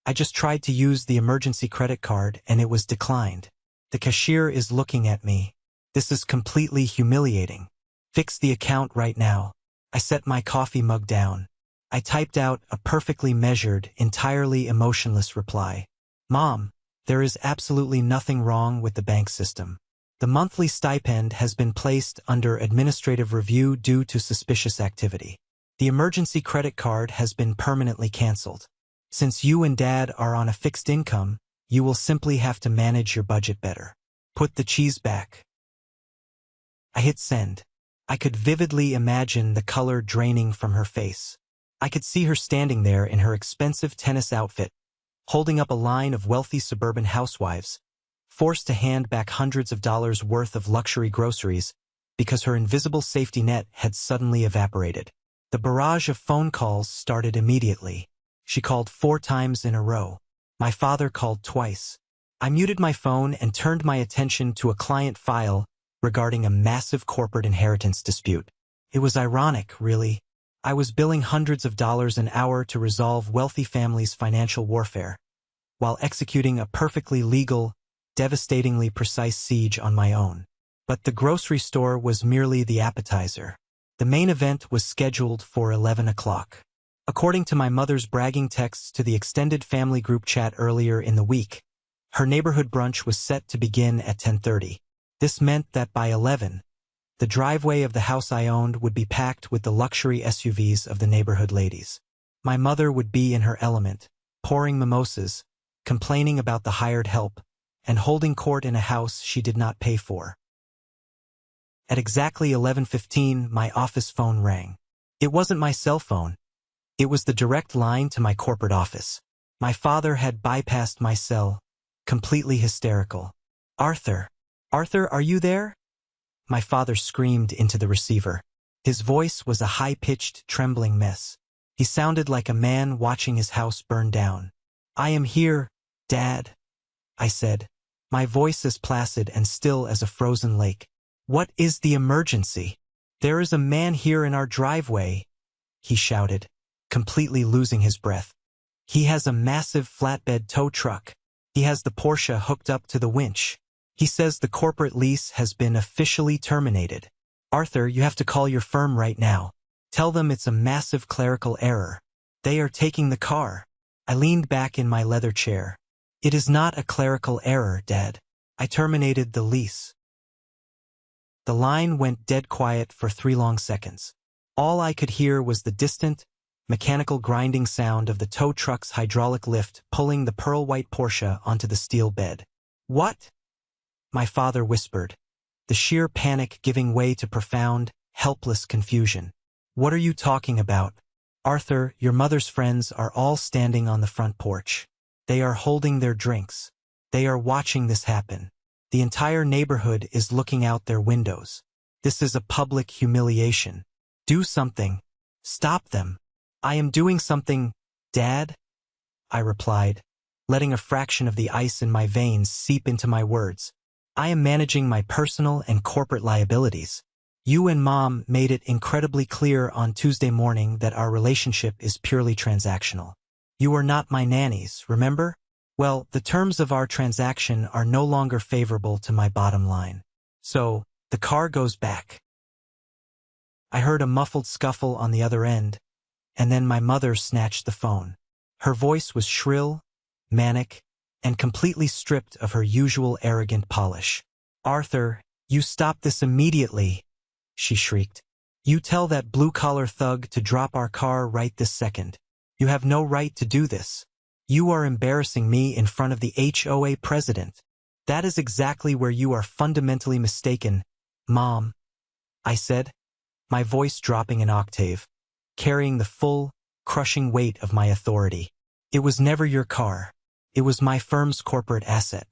I just tried to use the emergency credit card and it was declined. The cashier is looking at me. This is completely humiliating. Fix the account right now. I set my coffee mug down. I typed out a perfectly measured, entirely emotionless reply. Mom, there is absolutely nothing wrong with the bank system. The monthly stipend has been placed under administrative review due to suspicious activity. The emergency credit card has been permanently canceled. Since you and Dad are on a fixed income, you will simply have to manage your budget better. Put the cheese back. I hit send. I could vividly imagine the color draining from her face. I could see her standing there in her expensive tennis outfit, holding up a line of wealthy suburban housewives, forced to hand back hundreds of dollars worth of luxury groceries because her invisible safety net had suddenly evaporated. The barrage of phone calls started immediately. She called 4 times in a row. My father called twice. I muted my phone and turned my attention to a client file regarding a massive corporate inheritance dispute. It was ironic, really. I was billing hundreds of dollars an hour to resolve wealthy families' financial warfare, while executing a perfectly legal, devastatingly precise siege on my own. But the grocery store was merely the appetizer. The main event was scheduled for 11 o'clock. According to my mother's bragging texts to the extended family group chat earlier in the week, her neighborhood brunch was set to begin at 10:30. This meant that by 11, the driveway of the house I owned would be packed with the luxury SUVs of the neighborhood ladies. My mother would be in her element, pouring mimosas, complaining about the hired help, and holding court in a house she did not pay for. At exactly 11:15, my office phone rang. It wasn't my cell phone. It was the direct line to my corporate office. My father had bypassed my cell, completely hysterical. "Arthur! Arthur, are you there?" My father screamed into the receiver. His voice was a high-pitched, trembling mess. He sounded like a man watching his house burn down. "I am here, Dad," I said, my voice as placid and still as a frozen lake. "What is the emergency?" "There is a man here in our driveway," he shouted, completely losing his breath. "He has a massive flatbed tow truck. He has the Porsche hooked up to the winch. He says the corporate lease has been officially terminated. Arthur, you have to call your firm right now. Tell them it's a massive clerical error. They are taking the car." I leaned back in my leather chair. "It is not a clerical error, Dad. I terminated the lease." The line went dead quiet for 3 long seconds. All I could hear was the distant, mechanical grinding sound of the tow truck's hydraulic lift pulling the pearl-white Porsche onto the steel bed. "What?" my father whispered, the sheer panic giving way to profound, helpless confusion. "What are you talking about?" "Arthur, your mother's friends are all standing on the front porch. They are holding their drinks. They are watching this happen. The entire neighborhood is looking out their windows. This is a public humiliation. Do something. Stop them." "I am doing something, Dad," I replied, letting a fraction of the ice in my veins seep into my words. "I am managing my personal and corporate liabilities. You and Mom made it incredibly clear on Tuesday morning that our relationship is purely transactional. You are not my nannies, remember? Well, the terms of our transaction are no longer favorable to my bottom line. So, the car goes back." I heard a muffled scuffle on the other end, and then my mother snatched the phone. Her voice was shrill, manic, and completely stripped of her usual arrogant polish. "Arthur, you stop this immediately," she shrieked. "You tell that blue-collar thug to drop our car right this second. You have no right to do this. You are embarrassing me in front of the HOA president. That is exactly where you are fundamentally mistaken, Mom," I said, my voice dropping an octave, carrying the full, crushing weight of my authority. "It was never your car. It was my firm's corporate asset.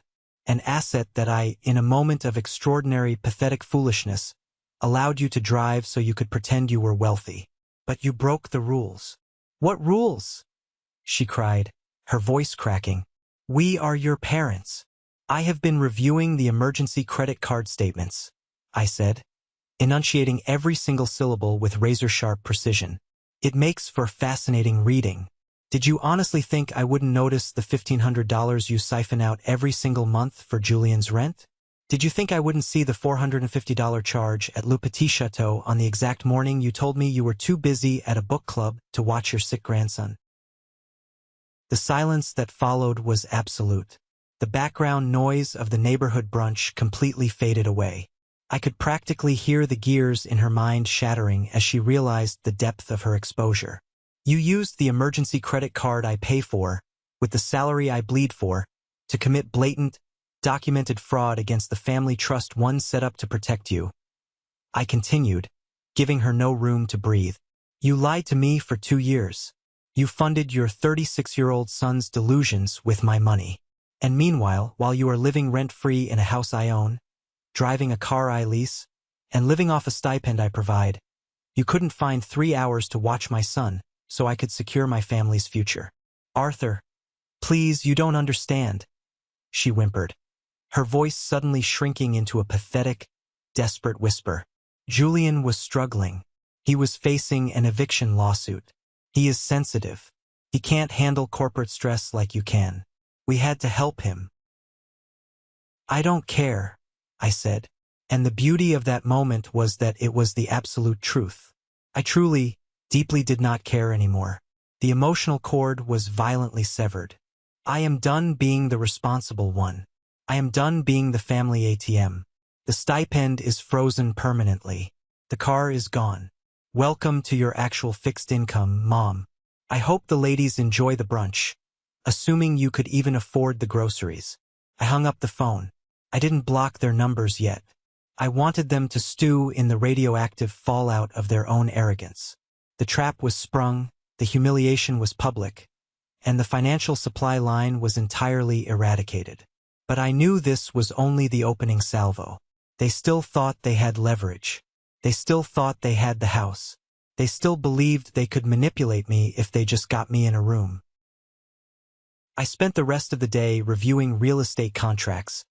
An asset that I, in a moment of extraordinary, pathetic foolishness, allowed you to drive so you could pretend you were wealthy. But you broke the rules." "What rules?" she cried, her voice cracking. "We are your parents." "I have been reviewing the emergency credit card statements," I said, enunciating every single syllable with razor-sharp precision. "It makes for fascinating reading. Did you honestly think I wouldn't notice the $1,500 you siphon out every single month for Julian's rent? Did you think I wouldn't see the $450 charge at Le Petit Chateau on the exact morning you told me you were too busy at a book club to watch your sick grandson?" The silence that followed was absolute. The background noise of the neighborhood brunch completely faded away. I could practically hear the gears in her mind shattering as she realized the depth of her exposure. "You used the emergency credit card I pay for, with the salary I bleed for, to commit blatant, documented fraud against the family trust one set up to protect you," I continued, giving her no room to breathe. "You lied to me for 2 years. You funded your 36-year-old son's delusions with my money. And meanwhile, while you are living rent-free in a house I own, driving a car I lease, and living off a stipend I provide, you couldn't find 3 hours to watch my son so I could secure my family's future. Arthur, please, you don't understand," she whimpered, her voice suddenly shrinking into a pathetic, desperate whisper. "Julian was struggling. He was facing an eviction lawsuit. He is sensitive. He can't handle corporate stress like you can. We had to help him." "I don't care," I said, and the beauty of that moment was that it was the absolute truth. I truly, deeply did not care anymore. The emotional cord was violently severed. I am done being the responsible one. I am done being the family ATM. The stipend is frozen permanently. The car is gone. Welcome to your actual fixed income, Mom. I hope the ladies enjoy the brunch. assuming you could even afford the groceries. I hung up the phone. I didn't block their numbers yet. I wanted them to stew in the radioactive fallout of their own arrogance. The trap was sprung, the humiliation was public, and the financial supply line was entirely eradicated. But I knew this was only the opening salvo. They still thought they had leverage. They still thought they had the house. They still believed they could manipulate me if they just got me in a room. I spent the rest of the day reviewing real estate contracts,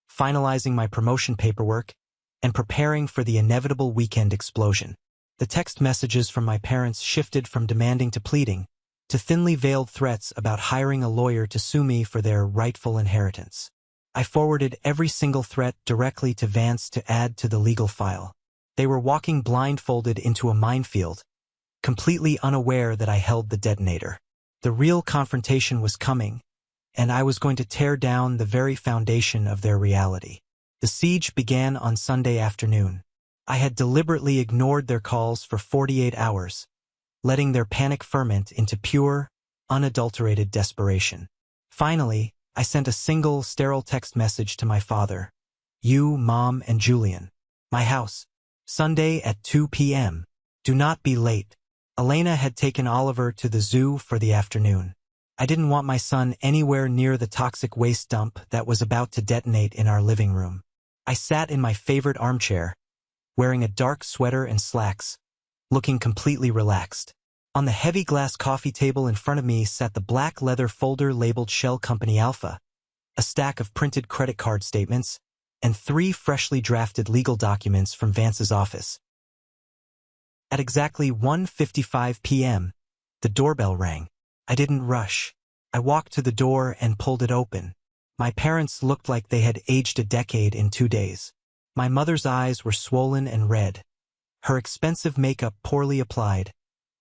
finalizing my promotion paperwork, and preparing for the inevitable weekend explosion. The text messages from my parents shifted from demanding to pleading, to thinly veiled threats about hiring a lawyer to sue me for their rightful inheritance. I forwarded every single threat directly to Vance to add to the legal file. They were walking blindfolded into a minefield, completely unaware that I held the detonator. The real confrontation was coming, and I was going to tear down the very foundation of their reality. The siege began on Sunday afternoon. I had deliberately ignored their calls for 48 hours, letting their panic ferment into pure, unadulterated desperation. Finally, I sent a single, sterile text message to my father. You, Mom, and Julian. My house. Sunday at 2 p.m. Do not be late. Elena had taken Oliver to the zoo for the afternoon. I didn't want my son anywhere near the toxic waste dump that was about to detonate in our living room. I sat in my favorite armchair, wearing a dark sweater and slacks, looking completely relaxed. On the heavy glass coffee table in front of me sat the black leather folder labeled Shell Company Alpha, a stack of printed credit card statements, and 3 freshly drafted legal documents from Vance's office. At exactly 1:55 p.m., the doorbell rang. I didn't rush. I walked to the door and pulled it open. My parents looked like they had aged a decade in 2 days. My mother's eyes were swollen and red, her expensive makeup poorly applied,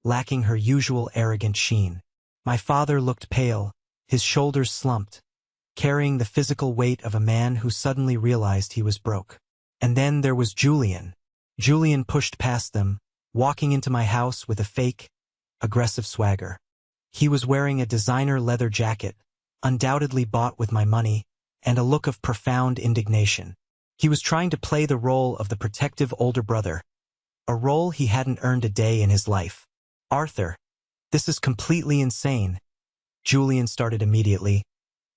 lacking her usual arrogant sheen. My father looked pale, his shoulders slumped, carrying the physical weight of a man who suddenly realized he was broke. And then there was Julian. Julian pushed past them, walking into my house with a fake, aggressive swagger. He was wearing a designer leather jacket, undoubtedly bought with my money, and a look of profound indignation. He was trying to play the role of the protective older brother, a role he hadn't earned a day in his life. Arthur, this is completely insane, Julian started immediately,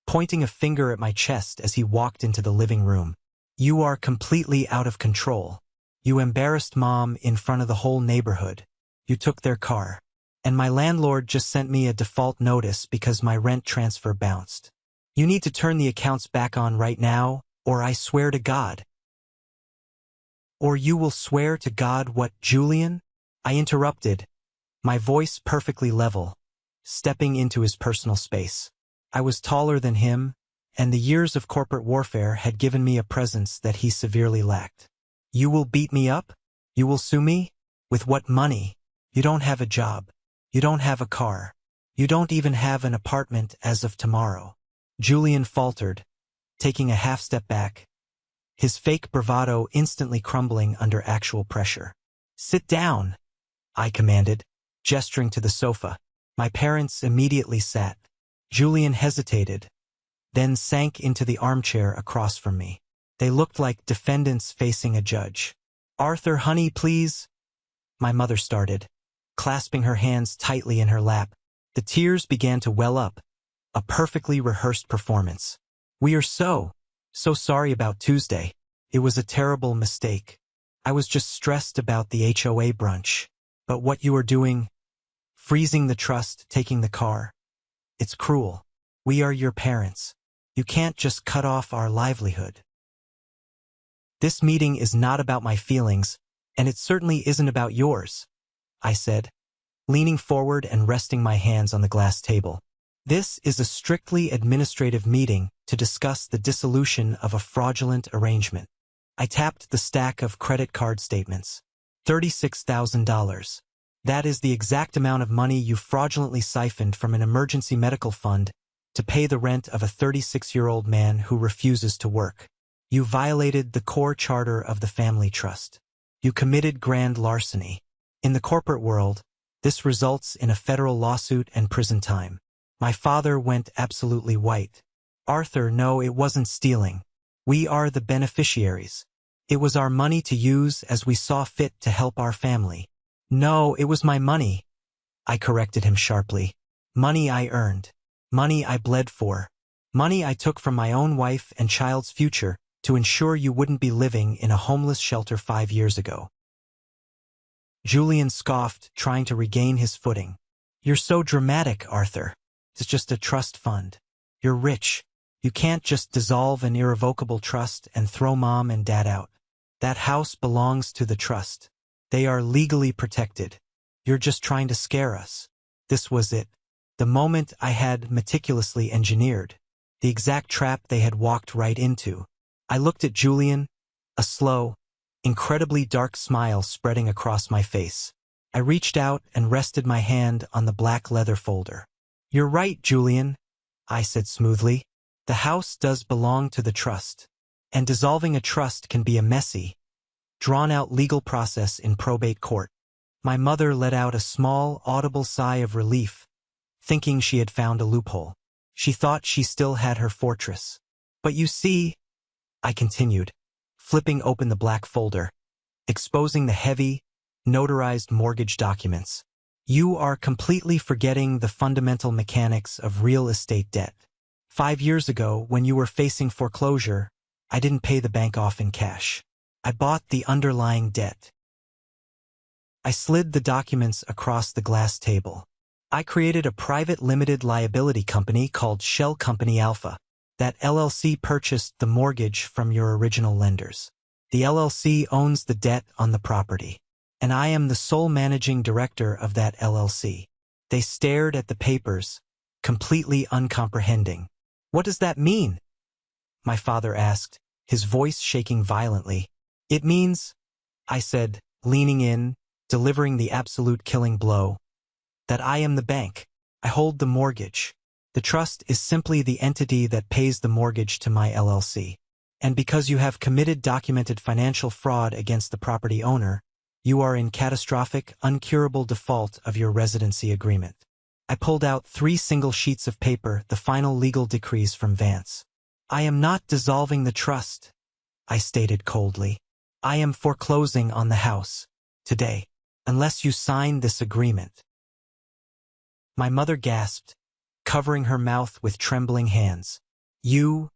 pointing a finger at my chest as he walked into the living room. You are completely out of control. You embarrassed Mom in front of the whole neighborhood. You took their car. And my landlord just sent me a default notice because my rent transfer bounced. You need to turn the accounts back on right now, or I swear to God. Or you will swear to God what, Julian? I interrupted, my voice perfectly level, stepping into his personal space. I was taller than him, and the years of corporate warfare had given me a presence that he severely lacked. You will beat me up? You will sue me? With what money? You don't have a job. You don't have a car. You don't even have an apartment as of tomorrow. Julian faltered, taking a half step back, his fake bravado instantly crumbling under actual pressure. Sit down, I commanded, gesturing to the sofa. My parents immediately sat. Julian hesitated, then sank into the armchair across from me. They looked like defendants facing a judge. Arthur, honey, please, my mother started, clasping her hands tightly in her lap. The tears began to well up, a perfectly rehearsed performance. We are so sorry about Tuesday. It was a terrible mistake. I was just stressed about the HOA brunch. But what you are doing, freezing the trust, taking the car, it's cruel. We are your parents. You can't just cut off our livelihood. This meeting is not about my feelings, and it certainly isn't about yours, I said, leaning forward and resting my hands on the glass table. This is a strictly administrative meeting to discuss the dissolution of a fraudulent arrangement. I tapped the stack of credit card statements. $36,000. That is the exact amount of money you fraudulently siphoned from an emergency medical fund to pay the rent of a 36-year-old man who refuses to work. You violated the core charter of the family trust. You committed grand larceny. In the corporate world, this results in a federal lawsuit and prison time. My father went absolutely white. Arthur, no, it wasn't stealing. We are the beneficiaries. It was our money to use as we saw fit to help our family. No, it was my money. I corrected him sharply. Money I earned. Money I bled for. Money I took from my own wife and child's future to ensure you wouldn't be living in a homeless shelter 5 years ago. Julian scoffed, trying to regain his footing. You're so dramatic, Arthur. It's just a trust fund. You're rich. You can't just dissolve an irrevocable trust and throw mom and dad out. That house belongs to the trust. They are legally protected. You're just trying to scare us. This was it. The moment I had meticulously engineered. The exact trap they had walked right into. I looked at Julian, a slow, incredibly dark smile spreading across my face. I reached out and rested my hand on the black leather folder. You're right, Julian, I said smoothly. The house does belong to the trust. And dissolving a trust can be a messy, drawn-out legal process in probate court. My mother let out a small, audible sigh of relief, thinking she had found a loophole. She thought she still had her fortress. But you see, I continued, flipping open the black folder, exposing the heavy, notarized mortgage documents. You are completely forgetting the fundamental mechanics of real estate debt. 5 years ago, when you were facing foreclosure, I didn't pay the bank off in cash. I bought the underlying debt. I slid the documents across the glass table. I created a private limited liability company called Shell Company Alpha. That LLC purchased the mortgage from your original lenders. The LLC owns the debt on the property. And I am the sole managing director of that LLC. They stared at the papers, completely uncomprehending. What does that mean? My father asked, his voice shaking violently. It means, I said, leaning in, delivering the absolute killing blow, that I am the bank. I hold the mortgage. The trust is simply the entity that pays the mortgage to my LLC. And because you have committed documented financial fraud against the property owner, you are in catastrophic, uncurable default of your residency agreement. I pulled out 3 single sheets of paper, the final legal decrees from Vance. I am not dissolving the trust, I stated coldly. I am foreclosing on the house, today, unless you sign this agreement. My mother gasped, covering her mouth with trembling hands. You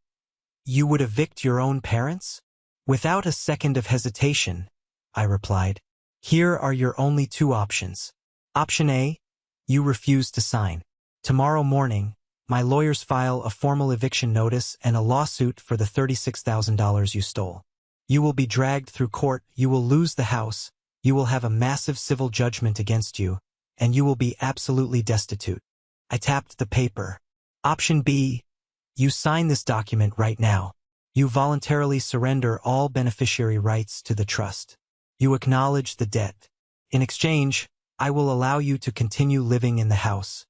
would evict your own parents? Without a second of hesitation, I replied. Here are your only 2 options. Option A, you refuse to sign. Tomorrow morning, my lawyers file a formal eviction notice and a lawsuit for the $36,000 you stole. You will be dragged through court, you will lose the house, you will have a massive civil judgment against you, and you will be absolutely destitute. I tapped the paper. Option B, you sign this document right now. You voluntarily surrender all beneficiary rights to the trust. You acknowledge the debt. In exchange, I will allow you to continue living in the house,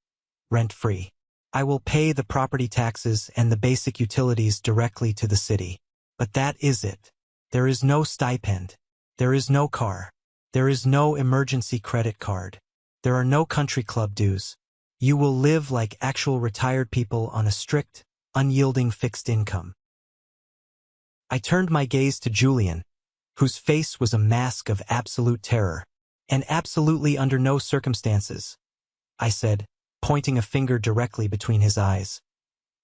rent-free. I will pay the property taxes and the basic utilities directly to the city. But that is it. There is no stipend. There is no car. There is no emergency credit card. There are no country club dues. You will live like actual retired people on a strict, unyielding fixed income. I turned my gaze to Julian, whose face was a mask of absolute terror. And absolutely under no circumstances, I said, pointing a finger directly between his eyes.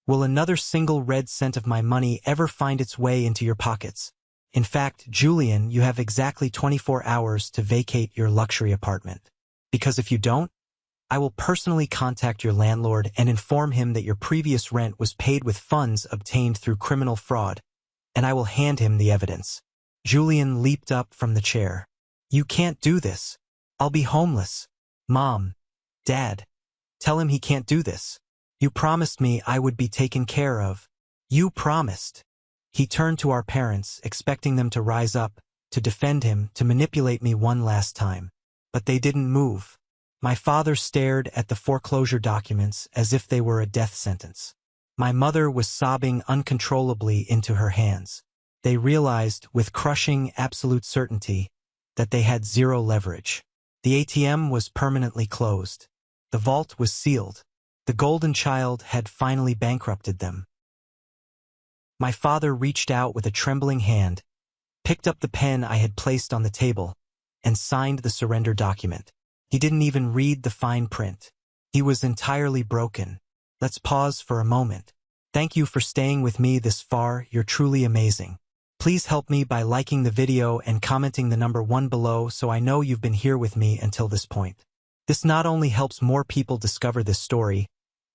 Will another single red cent of my money ever find its way into your pockets? In fact, Julian, you have exactly 24 hours to vacate your luxury apartment. Because if you don't, I will personally contact your landlord and inform him that your previous rent was paid with funds obtained through criminal fraud, and I will hand him the evidence. Julian leaped up from the chair. You can't do this. I'll be homeless. Mom, Dad, tell him he can't do this. You promised me I would be taken care of. You promised. He turned to our parents, expecting them to rise up, to defend him, to manipulate me one last time. But they didn't move. My father stared at the foreclosure documents as if they were a death sentence. My mother was sobbing uncontrollably into her hands. They realized, with crushing absolute certainty, that they had zero leverage. The ATM was permanently closed. The vault was sealed. The golden child had finally bankrupted them. My father reached out with a trembling hand, picked up the pen I had placed on the table, and signed the surrender document. He didn't even read the fine print. He was entirely broken. Let's pause for a moment. Thank you for staying with me this far, you're truly amazing. Please help me by liking the video and commenting the number 1 below so I know you've been here with me until this point. This not only helps more people discover this story,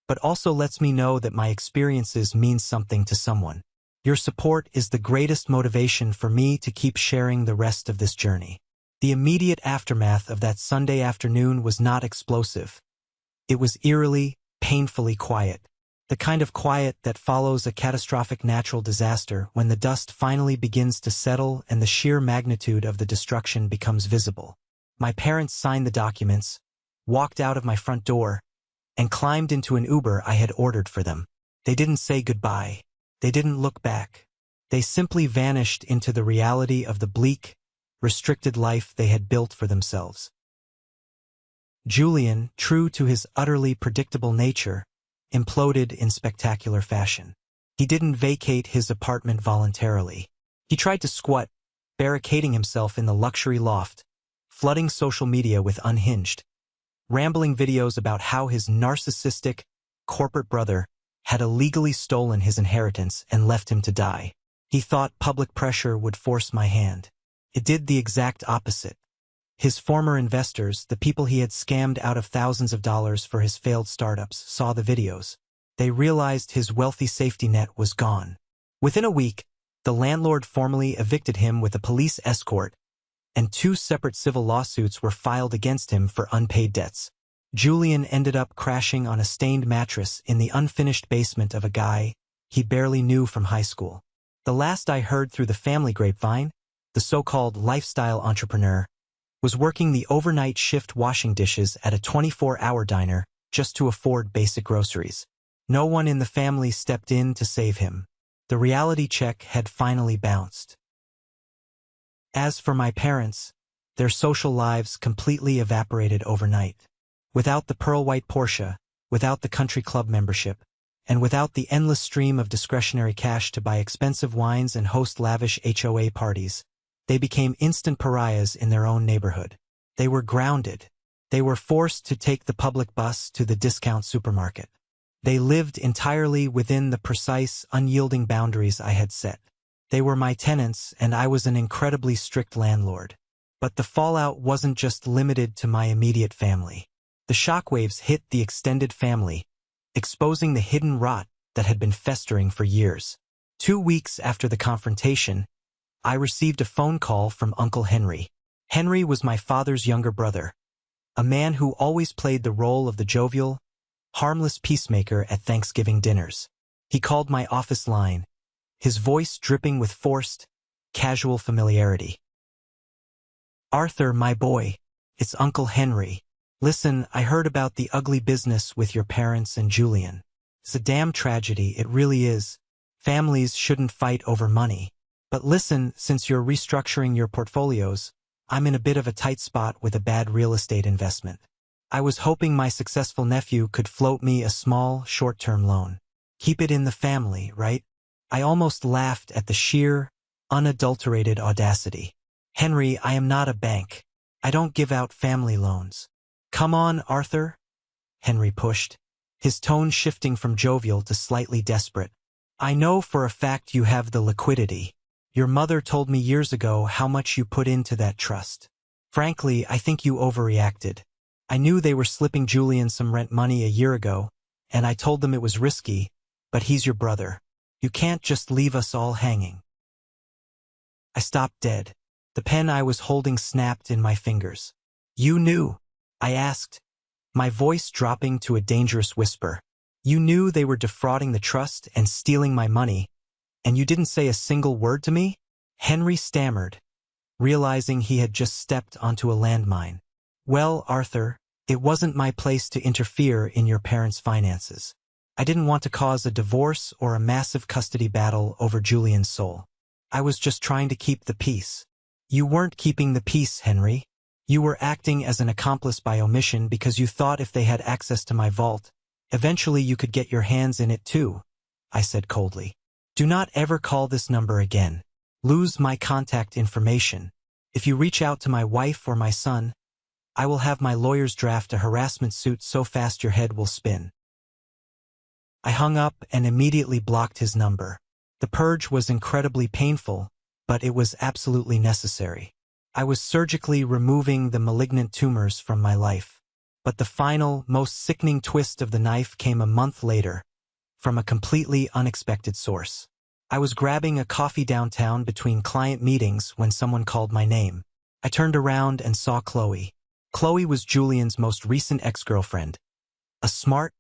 but also lets me know that my experiences mean something to someone. Your support is the greatest motivation for me to keep sharing the rest of this journey. The immediate aftermath of that Sunday afternoon was not explosive. It was eerily, painfully quiet. The kind of quiet that follows a catastrophic natural disaster when the dust finally begins to settle and the sheer magnitude of the destruction becomes visible. My parents signed the documents, walked out of my front door, and climbed into an Uber I had ordered for them. They didn't say goodbye. They didn't look back. They simply vanished into the reality of the bleak, restricted life they had built for themselves. Julian, true to his utterly predictable nature, imploded in spectacular fashion. He didn't vacate his apartment voluntarily. He tried to squat, barricading himself in the luxury loft, flooding social media with unhinged, rambling videos about how his narcissistic, corporate brother had illegally stolen his inheritance and left him to die. He thought public pressure would force my hand. It did the exact opposite. His former investors, the people he had scammed out of thousands of dollars for his failed startups, saw the videos. They realized his wealthy safety net was gone. Within a week, the landlord formally evicted him with a police escort, and 2 separate civil lawsuits were filed against him for unpaid debts. Julian ended up crashing on a stained mattress in the unfinished basement of a guy he barely knew from high school. The last I heard through the family grapevine, the so-called lifestyle entrepreneur was working the overnight shift washing dishes at a 24-hour diner just to afford basic groceries. No one in the family stepped in to save him. The reality check had finally bounced. As for my parents, their social lives completely evaporated overnight. Without the pearl-white Porsche, without the country club membership, and without the endless stream of discretionary cash to buy expensive wines and host lavish HOA parties, they became instant pariahs in their own neighborhood. They were grounded. They were forced to take the public bus to the discount supermarket. They lived entirely within the precise, unyielding boundaries I had set. They were my tenants, and I was an incredibly strict landlord. But the fallout wasn't just limited to my immediate family. The shockwaves hit the extended family, exposing the hidden rot that had been festering for years. 2 weeks after the confrontation, I received a phone call from Uncle Henry. Henry was my father's younger brother, a man who always played the role of the jovial, harmless peacemaker at Thanksgiving dinners. He called my office line, his voice dripping with forced, casual familiarity. "Arthur, my boy, it's Uncle Henry. Listen, I heard about the ugly business with your parents and Julian. It's a damn tragedy, it really is. Families shouldn't fight over money. But listen, since you're restructuring your portfolios, I'm in a bit of a tight spot with a bad real estate investment. I was hoping my successful nephew could float me a small, short-term loan. Keep it in the family, right?" I almost laughed at the sheer, unadulterated audacity. "Henry, I am not a bank. I don't give out family loans." "Come on, Arthur," Henry pushed, his tone shifting from jovial to slightly desperate. "I know for a fact you have the liquidity. Your mother told me years ago how much you put into that trust. Frankly, I think you overreacted. I knew they were slipping Julian some rent money a year ago, and I told them it was risky, but he's your brother. You can't just leave us all hanging." I stopped dead. The pen I was holding snapped in my fingers. "You knew?" I asked, my voice dropping to a dangerous whisper. "You knew they were defrauding the trust and stealing my money, and you didn't say a single word to me?" Henry stammered, realizing he had just stepped onto a landmine. "Well, Arthur, it wasn't my place to interfere in your parents' finances. I didn't want to cause a divorce or a massive custody battle over Julian's soul. I was just trying to keep the peace." "You weren't keeping the peace, Henry. You were acting as an accomplice by omission because you thought if they had access to my vault, Eventually you could get your hands in it too, I said coldly. Do not ever call this number again. Lose my contact information. If you reach out to my wife or my son, I will have my lawyers draft a harassment suit so fast your head will spin. I hung up and immediately blocked his number. The purge was incredibly painful, but it was absolutely necessary. I was surgically removing the malignant tumors from my life. But the final, most sickening twist of the knife came a month later, from a completely unexpected source. I was grabbing a coffee downtown between client meetings when someone called my name. I turned around and saw Chloe. Chloe was Julian's most recent ex-girlfriend. A smart,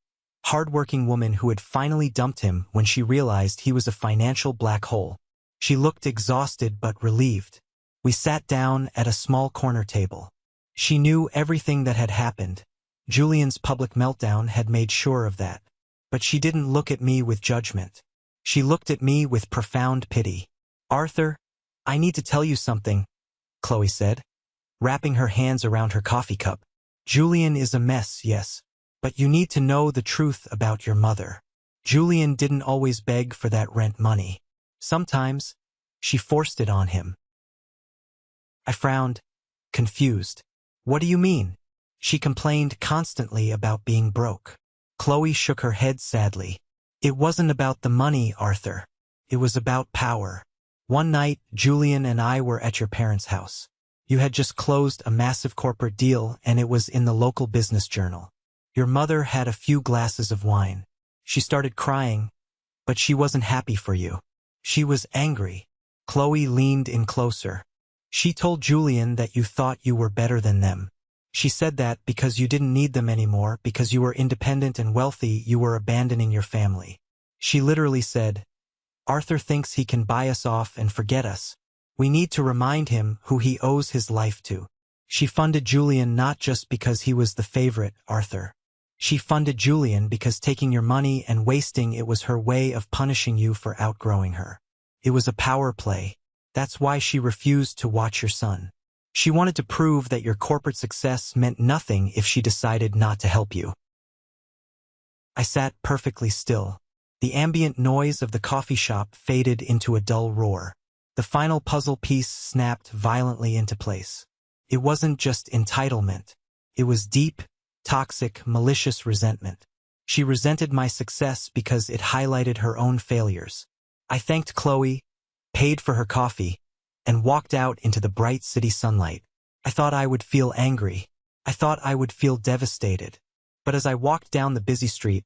hard-working woman who had finally dumped him when she realized he was a financial black hole. She looked exhausted but relieved. We sat down at a small corner table. She knew everything that had happened. Julian's public meltdown had made sure of that. But she didn't look at me with judgment. She looked at me with profound pity. Arthur, I need to tell you something, Chloe said, wrapping her hands around her coffee cup. Julian is a mess, yes. But you need to know the truth about your mother. Julian didn't always beg for that rent money. Sometimes, she forced it on him. I frowned, confused. What do you mean? She complained constantly about being broke. Chloe shook her head sadly. It wasn't about the money, Arthur. It was about power. One night, Julian and I were at your parents' house. You had just closed a massive corporate deal and it was in the local business journal. Your mother had a few glasses of wine. She started crying, but she wasn't happy for you. She was angry. Chloe leaned in closer. She told Julian that you thought you were better than them. She said that because you didn't need them anymore, because you were independent and wealthy, you were abandoning your family. She literally said, Arthur thinks he can buy us off and forget us. We need to remind him who he owes his life to. She funded Julian not just because he was the favorite, Arthur. She funded Julian because taking your money and wasting it was her way of punishing you for outgrowing her. It was a power play. That's why she refused to watch your son. She wanted to prove that your corporate success meant nothing if she decided not to help you. I sat perfectly still. The ambient noise of the coffee shop faded into a dull roar. The final puzzle piece snapped violently into place. It wasn't just entitlement. It was deep, toxic, malicious resentment. She resented my success because it highlighted her own failures. I thanked Chloe, paid for her coffee, and walked out into the bright city sunlight. I thought I would feel angry. I thought I would feel devastated. But as I walked down the busy street,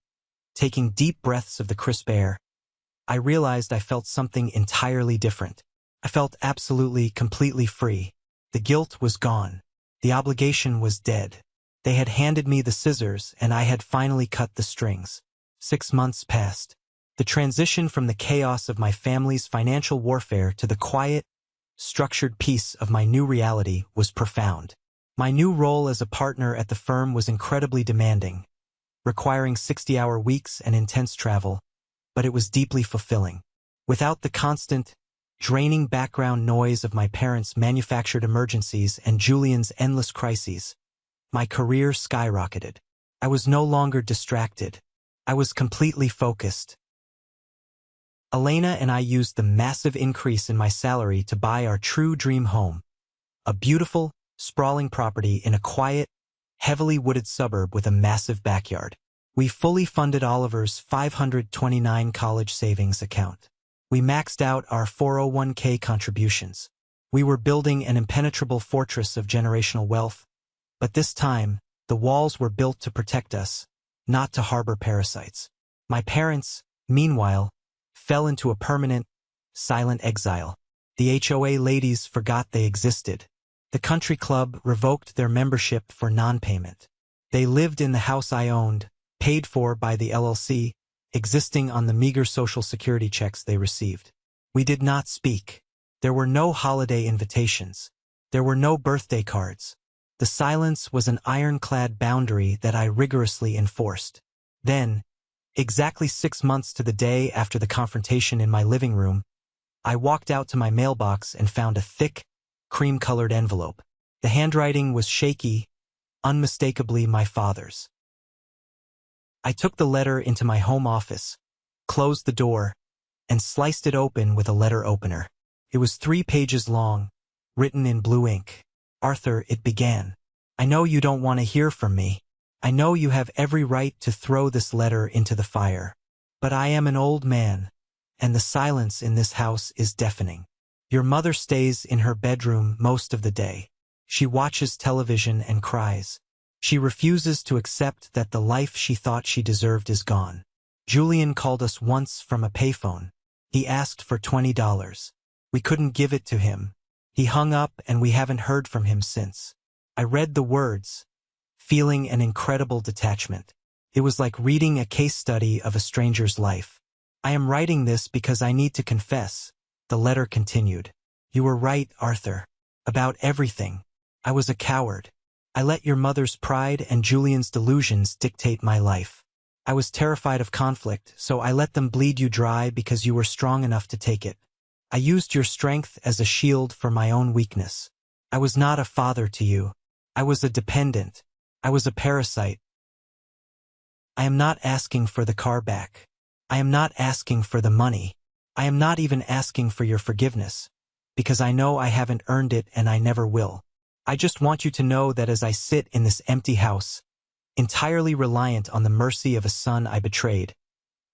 taking deep breaths of the crisp air, I realized I felt something entirely different. I felt absolutely, completely free. The guilt was gone. The obligation was dead. They had handed me the scissors, and I had finally cut the strings. 6 months passed. The transition from the chaos of my family's financial warfare to the quiet, structured peace of my new reality was profound. My new role as a partner at the firm was incredibly demanding, requiring 60-hour weeks and intense travel, but it was deeply fulfilling. Without the constant, draining background noise of my parents' manufactured emergencies and Julian's endless crises, my career skyrocketed. I was no longer distracted. I was completely focused. Elena and I used the massive increase in my salary to buy our true dream home, a beautiful, sprawling property in a quiet, heavily wooded suburb with a massive backyard. We fully funded Oliver's $529 college savings account. We maxed out our 401k contributions. We were building an impenetrable fortress of generational wealth, but this time, the walls were built to protect us, not to harbor parasites. My parents, meanwhile, fell into a permanent, silent exile. The HOA ladies forgot they existed. The country club revoked their membership for non-payment. They lived in the house I owned, paid for by the LLC, existing on the meager social security checks they received. We did not speak. There were no holiday invitations. There were no birthday cards. The silence was an ironclad boundary that I rigorously enforced. Then, exactly 6 months to the day after the confrontation in my living room, I walked out to my mailbox and found a thick, cream-colored envelope. The handwriting was shaky, unmistakably my father's. I took the letter into my home office, closed the door, and sliced it open with a letter opener. It was 3 pages long, written in blue ink. Arthur, it began. I know you don't want to hear from me. I know you have every right to throw this letter into the fire. But I am an old man, and the silence in this house is deafening. Your mother stays in her bedroom most of the day. She watches television and cries. She refuses to accept that the life she thought she deserved is gone. Julian called us once from a payphone. He asked for $20. We couldn't give it to him. He hung up and we haven't heard from him since. I read the words, feeling an incredible detachment. It was like reading a case study of a stranger's life. I am writing this because I need to confess, the letter continued. You were right, Arthur. About everything. I was a coward. I let your mother's pride and Julian's delusions dictate my life. I was terrified of conflict, so I let them bleed you dry because you were strong enough to take it. I used your strength as a shield for my own weakness. I was not a father to you. I was a dependent. I was a parasite. I am not asking for the car back. I am not asking for the money. I am not even asking for your forgiveness, because I know I haven't earned it and I never will. I just want you to know that as I sit in this empty house, entirely reliant on the mercy of a son I betrayed,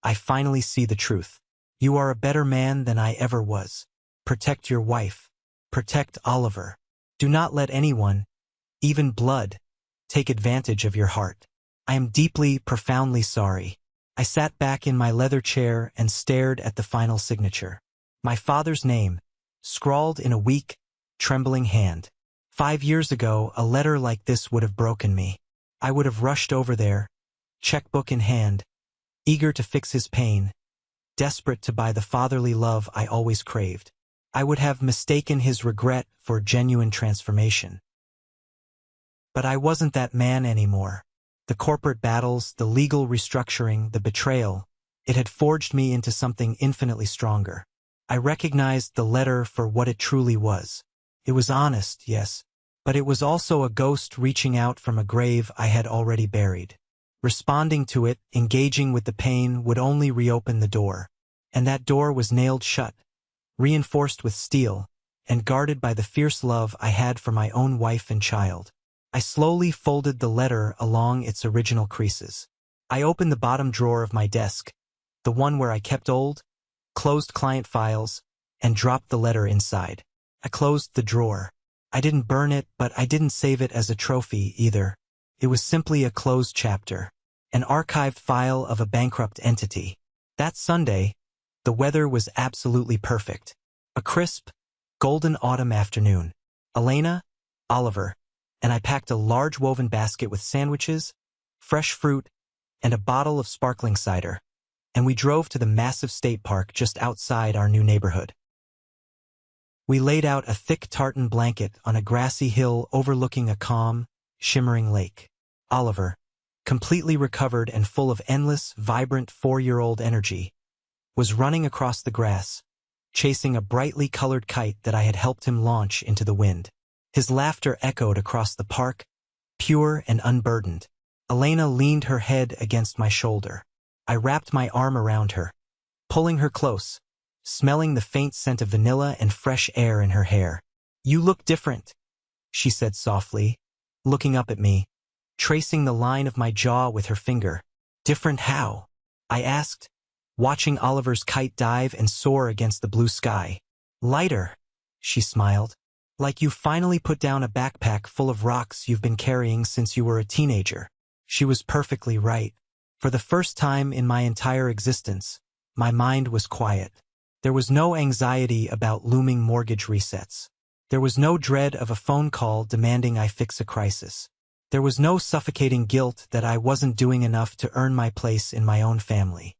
I finally see the truth. You are a better man than I ever was. Protect your wife. Protect Oliver. Do not let anyone, even blood, take advantage of your heart. I am deeply, profoundly sorry. I sat back in my leather chair and stared at the final signature. My father's name, scrawled in a weak, trembling hand. 5 years ago, a letter like this would have broken me. I would have rushed over there, checkbook in hand, eager to fix his pain, desperate to buy the fatherly love I always craved. I would have mistaken his regret for genuine transformation. But I wasn't that man anymore. The corporate battles, the legal restructuring, the betrayal, it had forged me into something infinitely stronger. I recognized the letter for what it truly was. It was honest, yes, but it was also a ghost reaching out from a grave I had already buried. Responding to it, engaging with the pain, would only reopen the door. And that door was nailed shut, reinforced with steel, and guarded by the fierce love I had for my own wife and child. I slowly folded the letter along its original creases. I opened the bottom drawer of my desk, the one where I kept old, closed client files, and dropped the letter inside. I closed the drawer. I didn't burn it, but I didn't save it as a trophy either. It was simply a closed chapter, an archived file of a bankrupt entity. That Sunday, the weather was absolutely perfect. A crisp, golden autumn afternoon. Elena, Oliver, and I packed a large woven basket with sandwiches, fresh fruit, and a bottle of sparkling cider, and we drove to the massive state park just outside our new neighborhood. We laid out a thick tartan blanket on a grassy hill overlooking a calm, shimmering lake. Oliver, completely recovered and full of endless, vibrant 4-year-old energy, was running across the grass, chasing a brightly colored kite that I had helped him launch into the wind. His laughter echoed across the park, pure and unburdened. Elena leaned her head against my shoulder. I wrapped my arm around her, pulling her close, smelling the faint scent of vanilla and fresh air in her hair. You look different, she said softly, looking up at me, tracing the line of my jaw with her finger. Different how? I asked, watching Oliver's kite dive and soar against the blue sky. Lighter, she smiled. Like you finally put down a backpack full of rocks you've been carrying since you were a teenager. She was perfectly right. For the first time in my entire existence, my mind was quiet. There was no anxiety about looming mortgage resets. There was no dread of a phone call demanding I fix a crisis. There was no suffocating guilt that I wasn't doing enough to earn my place in my own family.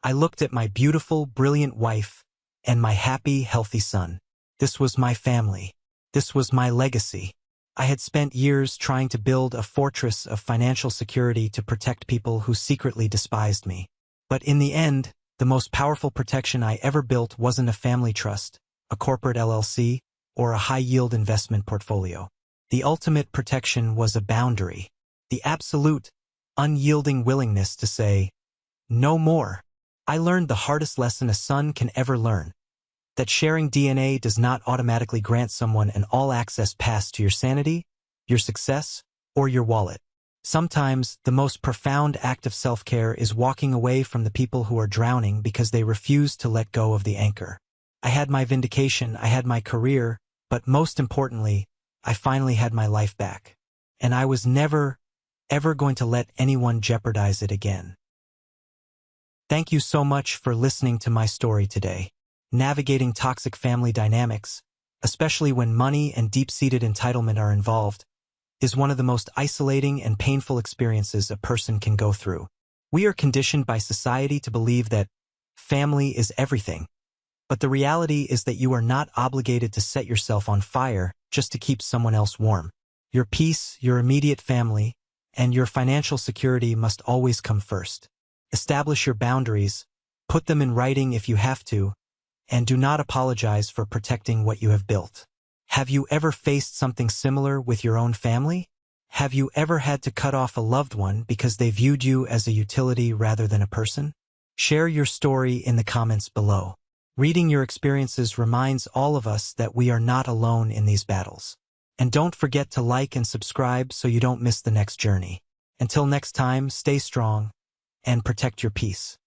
I looked at my beautiful, brilliant wife and my happy, healthy son. This was my family. This was my legacy. I had spent years trying to build a fortress of financial security to protect people who secretly despised me. But in the end, the most powerful protection I ever built wasn't a family trust, a corporate LLC, or a high-yield investment portfolio. The ultimate protection was a boundary. The absolute, unyielding willingness to say, no more. I learned the hardest lesson a son can ever learn, that sharing DNA does not automatically grant someone an all-access pass to your sanity, your success, or your wallet. Sometimes, the most profound act of self-care is walking away from the people who are drowning because they refuse to let go of the anchor. I had my vindication, I had my career, but most importantly, I finally had my life back. And I was never, ever going to let anyone jeopardize it again. Thank you so much for listening to my story today. Navigating toxic family dynamics, especially when money and deep-seated entitlement are involved, is one of the most isolating and painful experiences a person can go through. We are conditioned by society to believe that family is everything, but the reality is that you are not obligated to set yourself on fire just to keep someone else warm. Your peace, your immediate family, and your financial security must always come first. Establish your boundaries, put them in writing if you have to, and do not apologize for protecting what you have built. Have you ever faced something similar with your own family? Have you ever had to cut off a loved one because they viewed you as a utility rather than a person? Share your story in the comments below. Reading your experiences reminds all of us that we are not alone in these battles. And don't forget to like and subscribe so you don't miss the next journey. Until next time, stay strong and protect your peace.